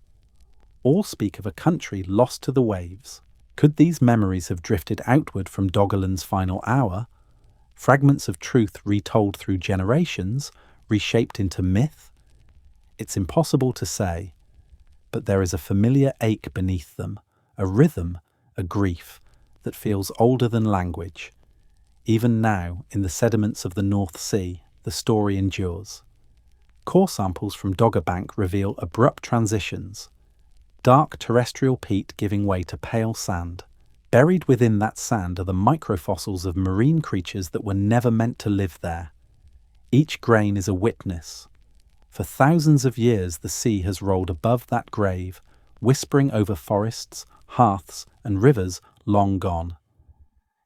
All speak of a country lost to the waves. Could these memories have drifted outward from Doggerland's final hour? Fragments of truth retold through generations, reshaped into myth? It's impossible to say, but there is a familiar ache beneath them, a rhythm, a grief, that feels older than language. Even now, in the sediments of the North Sea, the story endures. Core samples from Doggerbank reveal abrupt transitions, dark terrestrial peat giving way to pale sand. Buried within that sand are the microfossils of marine creatures that were never meant to live there. Each grain is a witness. For thousands of years the sea has rolled above that grave, whispering over forests, hearths, and rivers long gone.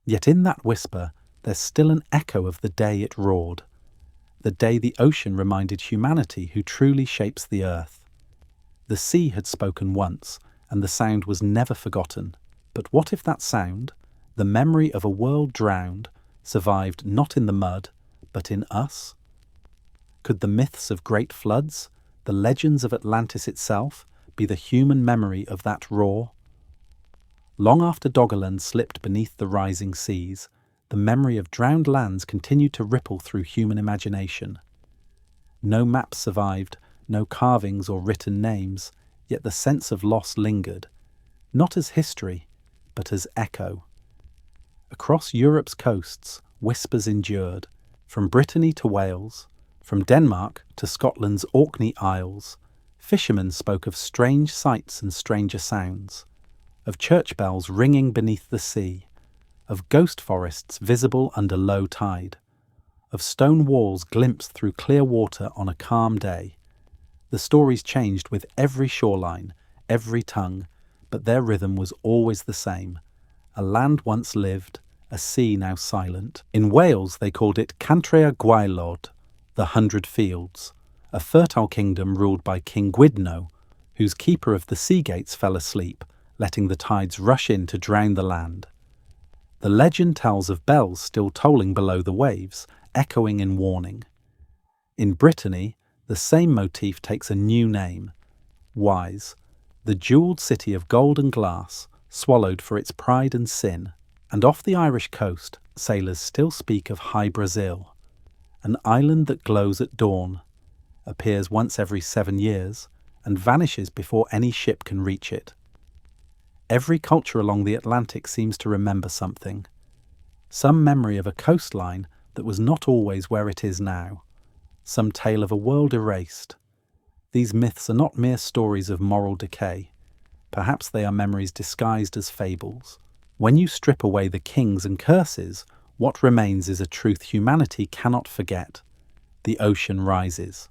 Yet in that whisper there's still an echo of the day it roared, the day the ocean reminded humanity who truly shapes the earth. The sea had spoken once, and the sound was never forgotten. But what if that sound, the memory of a world drowned, survived not in the mud, but in us? Could the myths of great floods, the legends of Atlantis itself, be the human memory of that roar? Long after Doggerland slipped beneath the rising seas, the memory of drowned lands continued to ripple through human imagination. No maps survived, no carvings or written names, yet the sense of loss lingered, not as history, but as echo. Across Europe's coasts, whispers endured, from Brittany to Wales, from Denmark to Scotland's Orkney Isles. Fishermen spoke of strange sights and stranger sounds, of church bells ringing beneath the sea, of ghost forests visible under low tide, of stone walls glimpsed through clear water on a calm day. The stories changed with every shoreline, every tongue, but their rhythm was always the same. A land once lived, a sea now silent. In Wales they called it Cantrea Gwaelod, the 100 Fields, a fertile kingdom ruled by King Gwydno, whose keeper of the sea gates fell asleep, letting the tides rush in to drown the land. The legend tells of bells still tolling below the waves, echoing in warning. In Brittany, the same motif takes a new name, Wise, the jewelled city of gold and glass, swallowed for its pride and sin. And off the Irish coast, sailors still speak of High Brazil, an island that glows at dawn, appears once every 7 years, and vanishes before any ship can reach it. Every culture along the Atlantic seems to remember something, some memory of a coastline that was not always where it is now, some tale of a world erased. These myths are not mere stories of moral decay. Perhaps they are memories disguised as fables. When you strip away the kings and curses, what remains is a truth humanity cannot forget. The ocean rises.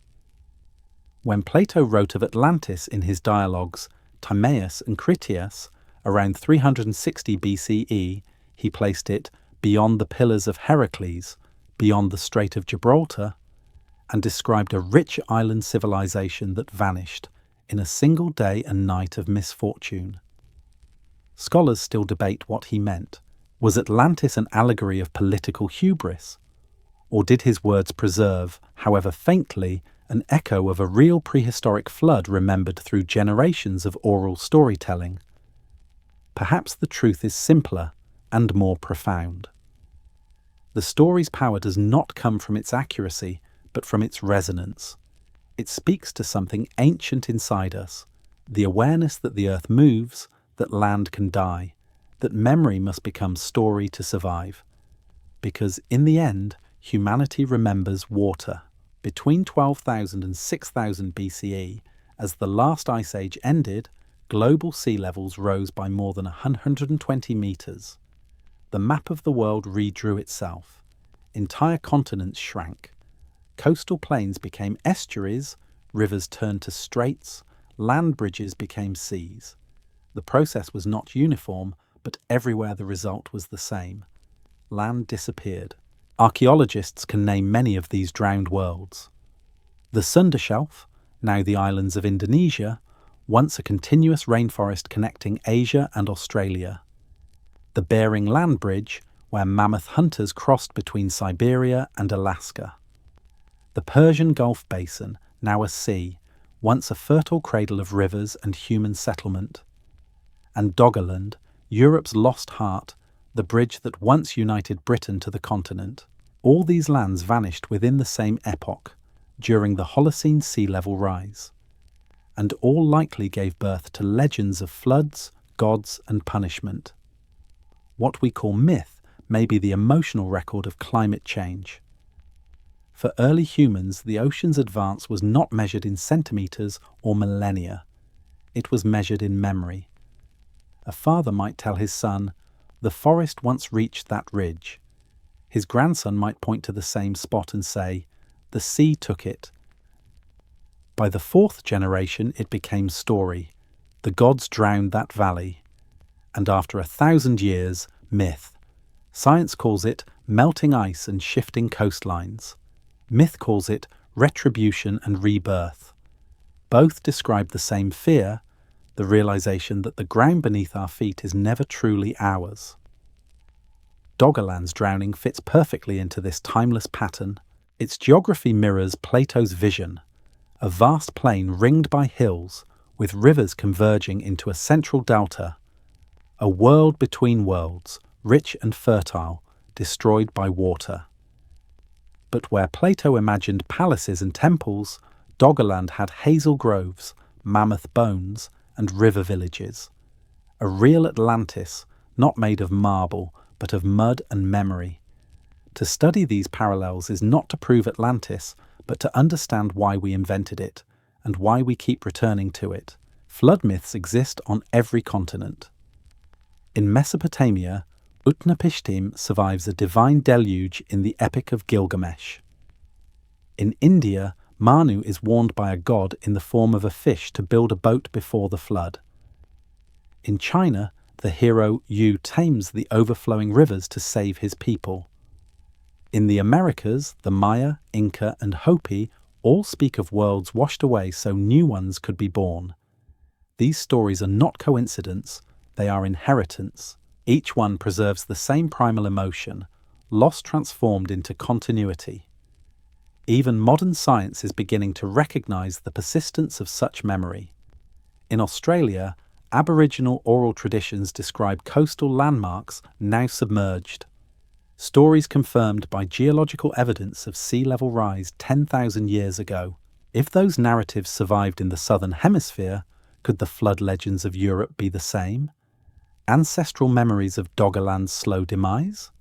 When Plato wrote of Atlantis in his dialogues Timaeus and Critias, around 360 BCE, he placed it beyond the Pillars of Heracles, beyond the Strait of Gibraltar, and described a rich island civilization that vanished in a single day and night of misfortune. Scholars still debate what he meant. Was Atlantis an allegory of political hubris? Or did his words preserve, however faintly, an echo of a real prehistoric flood remembered through generations of oral storytelling? Perhaps the truth is simpler and more profound. The story's power does not come from its accuracy, but from its resonance. It speaks to something ancient inside us, the awareness that the earth moves, that land can die, that memory must become story to survive. Because in the end, humanity remembers water. Between 12,000 and 6,000 BCE, as the last ice age ended, global sea levels rose by more than 120 metres. The map of the world redrew itself. Entire continents shrank. Coastal plains became estuaries, rivers turned to straits, land bridges became seas. The process was not uniform, but everywhere the result was the same. Land disappeared. Archaeologists can name many of these drowned worlds. The Sunda Shelf, now the islands of Indonesia, once a continuous rainforest connecting Asia and Australia. The Bering Land Bridge, where mammoth hunters crossed between Siberia and Alaska. The Persian Gulf Basin, now a sea, once a fertile cradle of rivers and human settlement. And Doggerland, Europe's lost heart, the bridge that once united Britain to the continent. All these lands vanished within the same epoch, during the Holocene sea level rise, and all likely gave birth to legends of floods, gods, and punishment. What we call myth may be the emotional record of climate change. For early humans, the ocean's advance was not measured in centimetres or millennia. It was measured in memory. A father might tell his son, "The forest once reached that ridge." His grandson might point to the same spot and say, "The sea took it." By the fourth generation, it became story. The gods drowned that valley. And after 1,000 years, myth. Science calls it melting ice and shifting coastlines. Myth calls it retribution and rebirth. Both describe the same fear, the realization that the ground beneath our feet is never truly ours. Doggerland's drowning fits perfectly into this timeless pattern. Its geography mirrors Plato's vision, a vast plain ringed by hills, with rivers converging into a central delta, a world between worlds, rich and fertile, destroyed by water. But where Plato imagined palaces and temples, Doggerland had hazel groves, mammoth bones, and river villages. A real Atlantis, not made of marble, but of mud and memory. To study these parallels is not to prove Atlantis, but to understand why we invented it, and why we keep returning to it. Flood myths exist on every continent. In Mesopotamia, Utnapishtim survives a divine deluge in the Epic of Gilgamesh. In India, Manu is warned by a god in the form of a fish to build a boat before the flood. In China, the hero Yu tames the overflowing rivers to save his people. In the Americas, the Maya, Inca, and Hopi all speak of worlds washed away so new ones could be born. These stories are not coincidence, they are inheritance. Each one preserves the same primal emotion, loss transformed into continuity. Even modern science is beginning to recognise the persistence of such memory. In Australia, Aboriginal oral traditions describe coastal landmarks now submerged. Stories confirmed by geological evidence of sea level rise 10,000 years ago. If those narratives survived in the southern hemisphere, could the flood legends of Europe be the same? Ancestral memories of Doggerland's slow demise?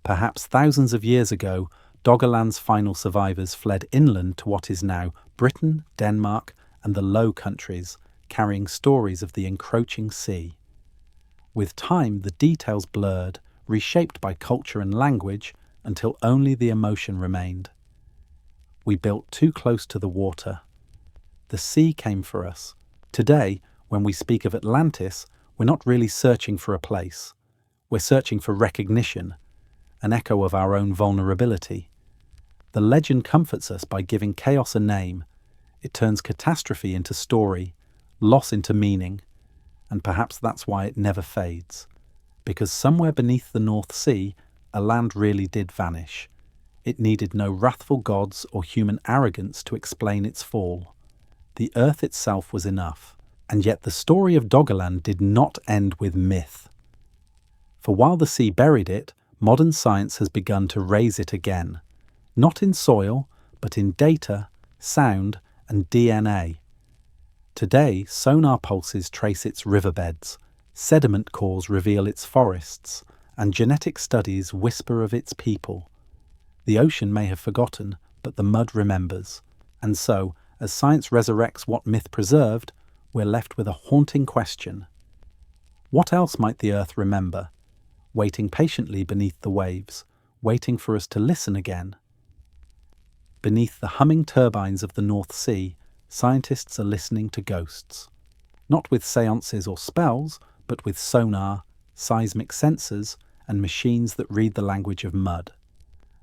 Perhaps thousands of years ago, Doggerland's final survivors fled inland to what is now Britain, Denmark, and the Low Countries, carrying stories of the encroaching sea. With time, the details blurred, reshaped by culture and language, until only the emotion remained. We built too close to the water. The sea came for us. Today, when we speak of Atlantis, we're not really searching for a place. We're searching for recognition, an echo of our own vulnerability. The legend comforts us by giving chaos a name. It turns catastrophe into story, loss into meaning, and perhaps that's why it never fades. Because somewhere beneath the North Sea, a land really did vanish. It needed no wrathful gods or human arrogance to explain its fall. The earth itself was enough. And yet the story of Doggerland did not end with myth. For while the sea buried it, modern science has begun to raise it again. Not in soil, but in data, sound, and DNA. Today, sonar pulses trace its riverbeds, sediment cores reveal its forests, and genetic studies whisper of its people. The ocean may have forgotten, but the mud remembers. And so, as science resurrects what myth preserved, we're left with a haunting question. What else might the earth remember, waiting patiently beneath the waves, waiting for us to listen again? Beneath the humming turbines of the North Sea, scientists are listening to ghosts. Not with seances or spells, but with sonar, seismic sensors, and machines that read the language of mud.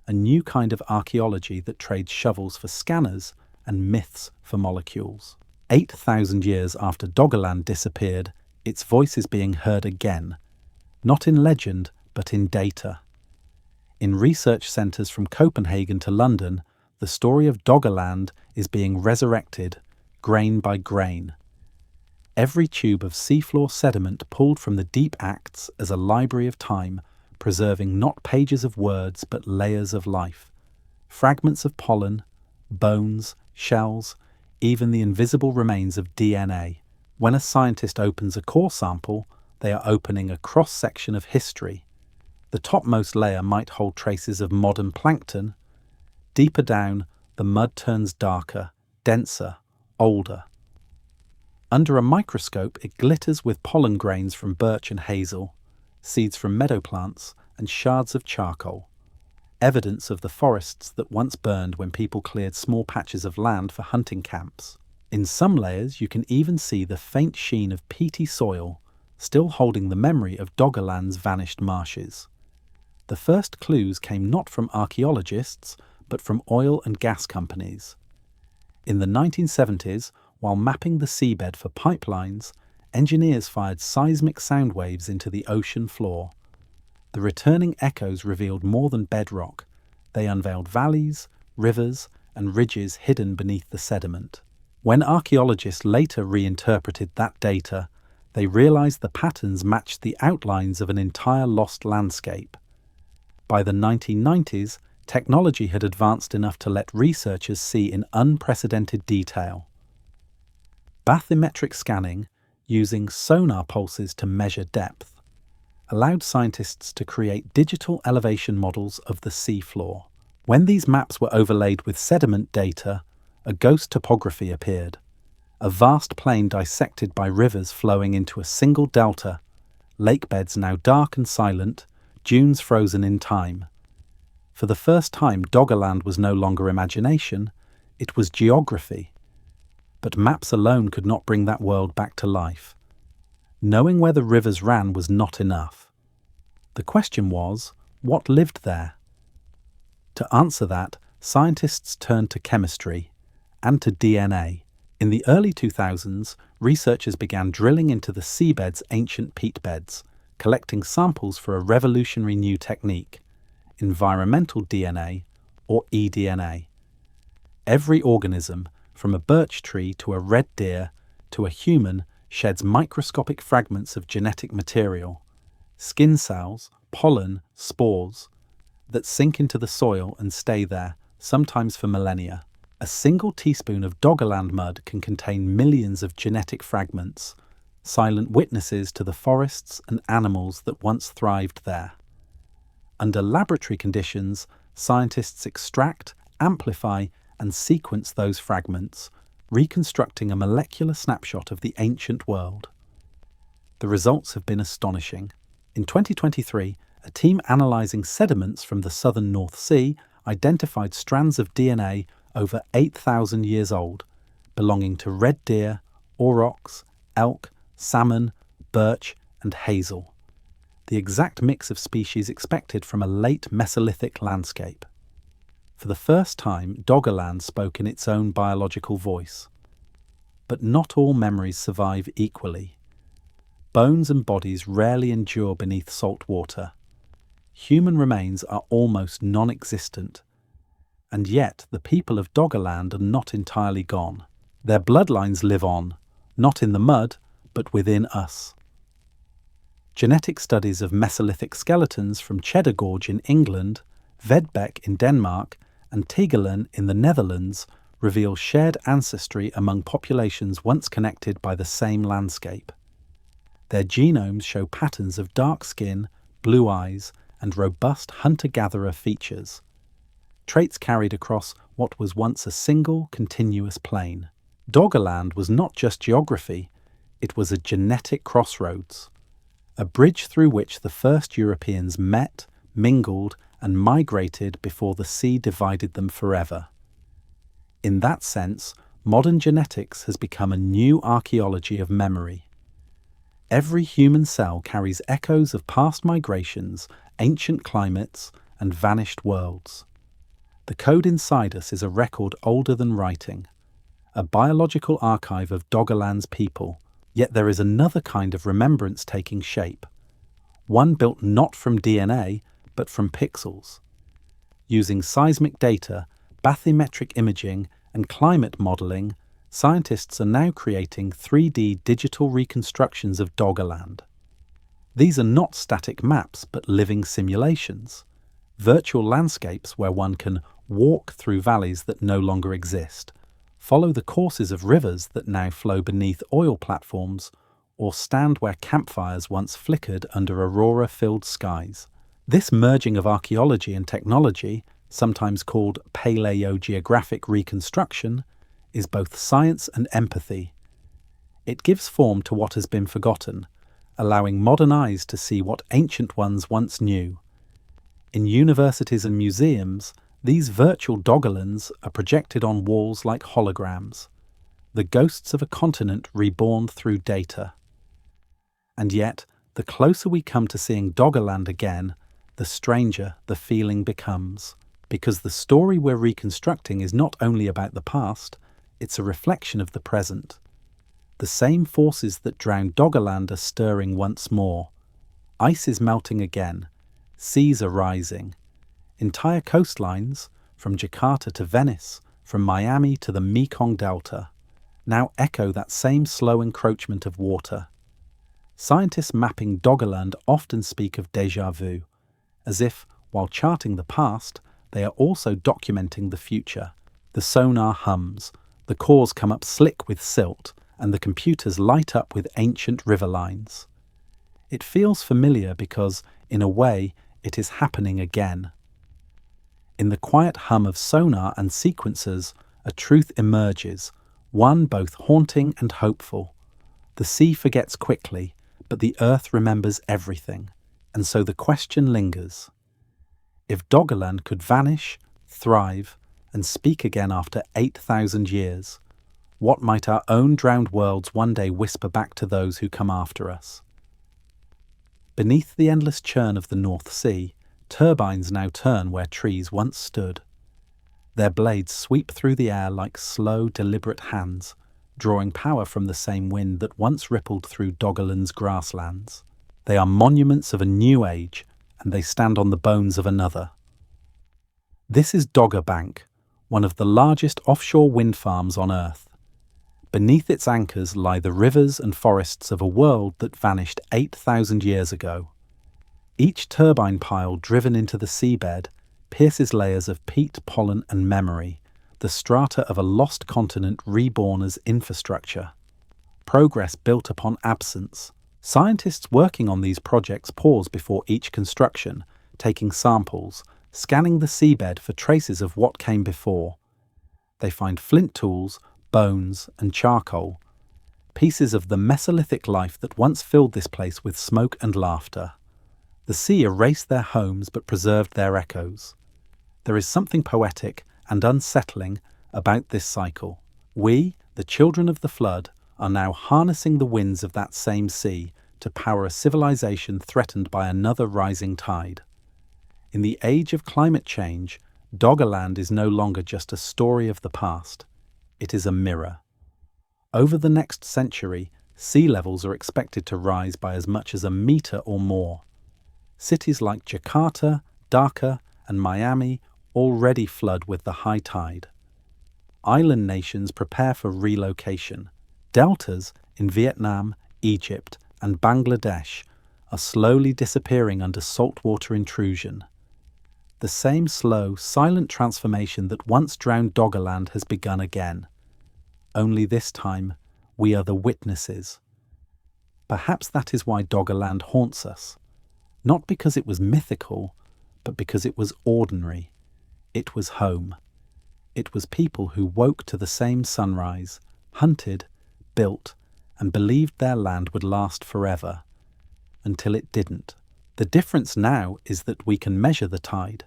A new kind of archaeology that trades shovels for scanners and myths for molecules. 8,000 years after Doggerland disappeared, its voice is being heard again, not in legend, but in data. In research centres from Copenhagen to London, the story of Doggerland is being resurrected, grain by grain. Every tube of seafloor sediment pulled from the deep acts as a library of time, preserving not pages of words but layers of life. Fragments of pollen, bones, shells, even the invisible remains of DNA. When a scientist opens a core sample, they are opening a cross-section of history. The topmost layer might hold traces of modern plankton. Deeper down, the mud turns darker, denser, older. Under a microscope, it glitters with pollen grains from birch and hazel, seeds from meadow plants, and shards of charcoal. Evidence of the forests that once burned when people cleared small patches of land for hunting camps. In some layers, you can even see the faint sheen of peaty soil, still holding the memory of Doggerland's vanished marshes. The first clues came not from archaeologists, but from oil and gas companies. In the 1970s, while mapping the seabed for pipelines, engineers fired seismic sound waves into the ocean floor. The returning echoes revealed more than bedrock. They unveiled valleys, rivers, and ridges hidden beneath the sediment. When archaeologists later reinterpreted that data, they realized the patterns matched the outlines of an entire lost landscape. By the 1990s, technology had advanced enough to let researchers see in unprecedented detail. Bathymetric scanning, using sonar pulses to measure depth, allowed scientists to create digital elevation models of the sea floor. When these maps were overlaid with sediment data, a ghost topography appeared. A vast plain dissected by rivers flowing into a single delta, lakebeds now dark and silent, dunes frozen in time. For the first time, Doggerland was no longer imagination, it was geography. But maps alone could not bring that world back to life. Knowing where the rivers ran was not enough. The question was, what lived there? To answer that, scientists turned to chemistry and to DNA. In the early 2000s, researchers began drilling into the seabed's ancient peat beds, collecting samples for a revolutionary new technique, environmental DNA, or eDNA. Every organism, from a birch tree to a red deer to a human, sheds microscopic fragments of genetic material, skin cells, pollen, spores, that sink into the soil and stay there, sometimes for millennia. A single teaspoon of Doggerland mud can contain millions of genetic fragments, silent witnesses to the forests and animals that once thrived there. Under laboratory conditions, scientists extract, amplify, and sequence those fragments, reconstructing a molecular snapshot of the ancient world. The results have been astonishing. In 2023, a team analysing sediments from the southern North Sea identified strands of DNA over 8,000 years old, belonging to red deer, aurochs, elk, salmon, birch, and hazel. The exact mix of species expected from a late Mesolithic landscape. For the first time, Doggerland spoke in its own biological voice. But not all memories survive equally. Bones and bodies rarely endure beneath salt water. Human remains are almost non-existent. And yet, the people of Doggerland are not entirely gone. Their bloodlines live on, not in the mud, but within us. Genetic studies of Mesolithic skeletons from Cheddar Gorge in England, Vedbeck in Denmark, and Tegelen in the Netherlands reveal shared ancestry among populations once connected by the same landscape. Their genomes show patterns of dark skin, blue eyes, and robust hunter-gatherer features, traits carried across what was once a single, continuous plain. Doggerland was not just geography, it was a genetic crossroads, a bridge through which the first Europeans met, mingled, and migrated before the sea divided them forever. In that sense, modern genetics has become a new archaeology of memory. Every human cell carries echoes of past migrations, ancient climates, and vanished worlds. The code inside us is a record older than writing, a biological archive of Doggerland's people. Yet there is another kind of remembrance taking shape, one built not from DNA, but from pixels. Using seismic data, bathymetric imaging, and climate modelling, scientists are now creating 3D digital reconstructions of Doggerland. These are not static maps, but living simulations, virtual landscapes where one can walk through valleys that no longer exist, follow the courses of rivers that now flow beneath oil platforms, or stand where campfires once flickered under aurora-filled skies. This merging of archaeology and technology, sometimes called paleogeographic reconstruction, is both science and empathy. It gives form to what has been forgotten, allowing modern eyes to see what ancient ones once knew. In universities and museums, these virtual Doggerlands are projected on walls like holograms, the ghosts of a continent reborn through data. And yet, the closer we come to seeing Doggerland again, the stranger the feeling becomes. Because the story we're reconstructing is not only about the past, it's a reflection of the present. The same forces that drowned Doggerland are stirring once more. Ice is melting again. Seas are rising. Entire coastlines, from Jakarta to Venice, from Miami to the Mekong Delta, now echo that same slow encroachment of water. Scientists mapping Doggerland often speak of déjà vu, as if, while charting the past, they are also documenting the future. The sonar hums, the cores come up slick with silt, and the computers light up with ancient river lines. It feels familiar because, in a way, it is happening again. In the quiet hum of sonar and sequencers, a truth emerges, one both haunting and hopeful. The sea forgets quickly, but the earth remembers everything, and so the question lingers. If Doggerland could vanish, thrive, and speak again after 8,000 years, what might our own drowned worlds one day whisper back to those who come after us? Beneath the endless churn of the North Sea, turbines now turn where trees once stood. Their blades sweep through the air like slow, deliberate hands, drawing power from the same wind that once rippled through Doggerland's grasslands. They are monuments of a new age, and they stand on the bones of another. This is Dogger Bank, one of the largest offshore wind farms on Earth. Beneath its anchors lie the rivers and forests of a world that vanished 8,000 years ago. Each turbine pile driven into the seabed pierces layers of peat, pollen and memory, the strata of a lost continent reborn as infrastructure. Progress built upon absence. Scientists working on these projects pause before each construction, taking samples, scanning the seabed for traces of what came before. They find flint tools, bones and charcoal, pieces of the Mesolithic life that once filled this place with smoke and laughter. The sea erased their homes but preserved their echoes. There is something poetic and unsettling about this cycle. We, the children of the flood, are now harnessing the winds of that same sea to power a civilization threatened by another rising tide. In the age of climate change, Doggerland is no longer just a story of the past. It is a mirror. Over the next century, sea levels are expected to rise by as much as a metre or more. Cities like Jakarta, Dhaka, and Miami already flood with the high tide. Island nations prepare for relocation. Deltas in Vietnam, Egypt, and Bangladesh are slowly disappearing under saltwater intrusion. The same slow, silent transformation that once drowned Doggerland has begun again. Only this time, we are the witnesses. Perhaps that is why Doggerland haunts us. Not because it was mythical, but because it was ordinary. It was home. It was people who woke to the same sunrise, hunted, built, and believed their land would last forever. Until it didn't. The difference now is that we can measure the tide.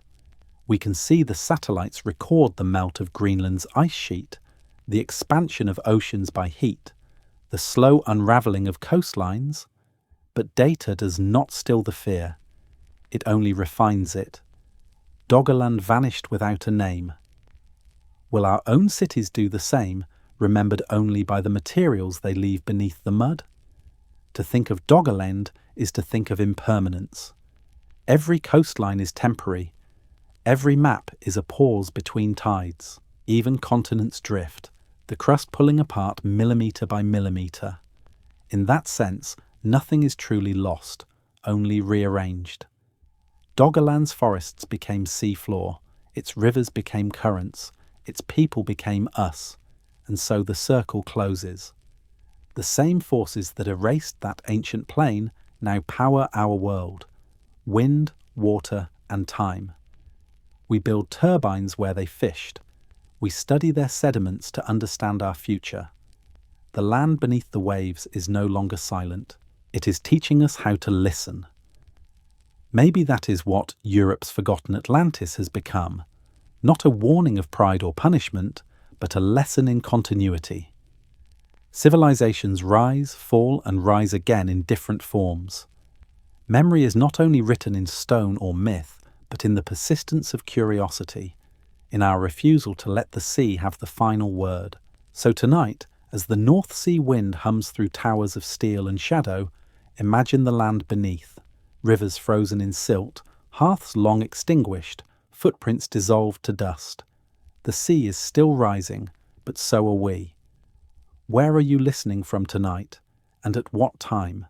We can see the satellites record the melt of Greenland's ice sheet, the expansion of oceans by heat, the slow unravelling of coastlines. But data does not still the fear. It only refines it. Doggerland vanished without a name. Will our own cities do the same, remembered only by the materials they leave beneath the mud? To think of Doggerland is to think of impermanence. Every coastline is temporary. Every map is a pause between tides. Even continents drift, the crust pulling apart millimetre by millimetre. In that sense, nothing is truly lost, only rearranged. Doggerland's forests became seafloor, its rivers became currents, its people became us, and so the circle closes. The same forces that erased that ancient plain now power our world: wind, water, and time. We build turbines where they fished. We study their sediments to understand our future. The land beneath the waves is no longer silent. It is teaching us how to listen. Maybe that is what Europe's forgotten Atlantis has become. Not a warning of pride or punishment, but a lesson in continuity. Civilizations rise, fall, and rise again in different forms. Memory is not only written in stone or myth, but in the persistence of curiosity, in our refusal to let the sea have the final word. So tonight, as the North Sea wind hums through towers of steel and shadow, imagine the land beneath, rivers frozen in silt, hearths long extinguished, footprints dissolved to dust. The sea is still rising, but so are we. Where are you listening from tonight, and at what time?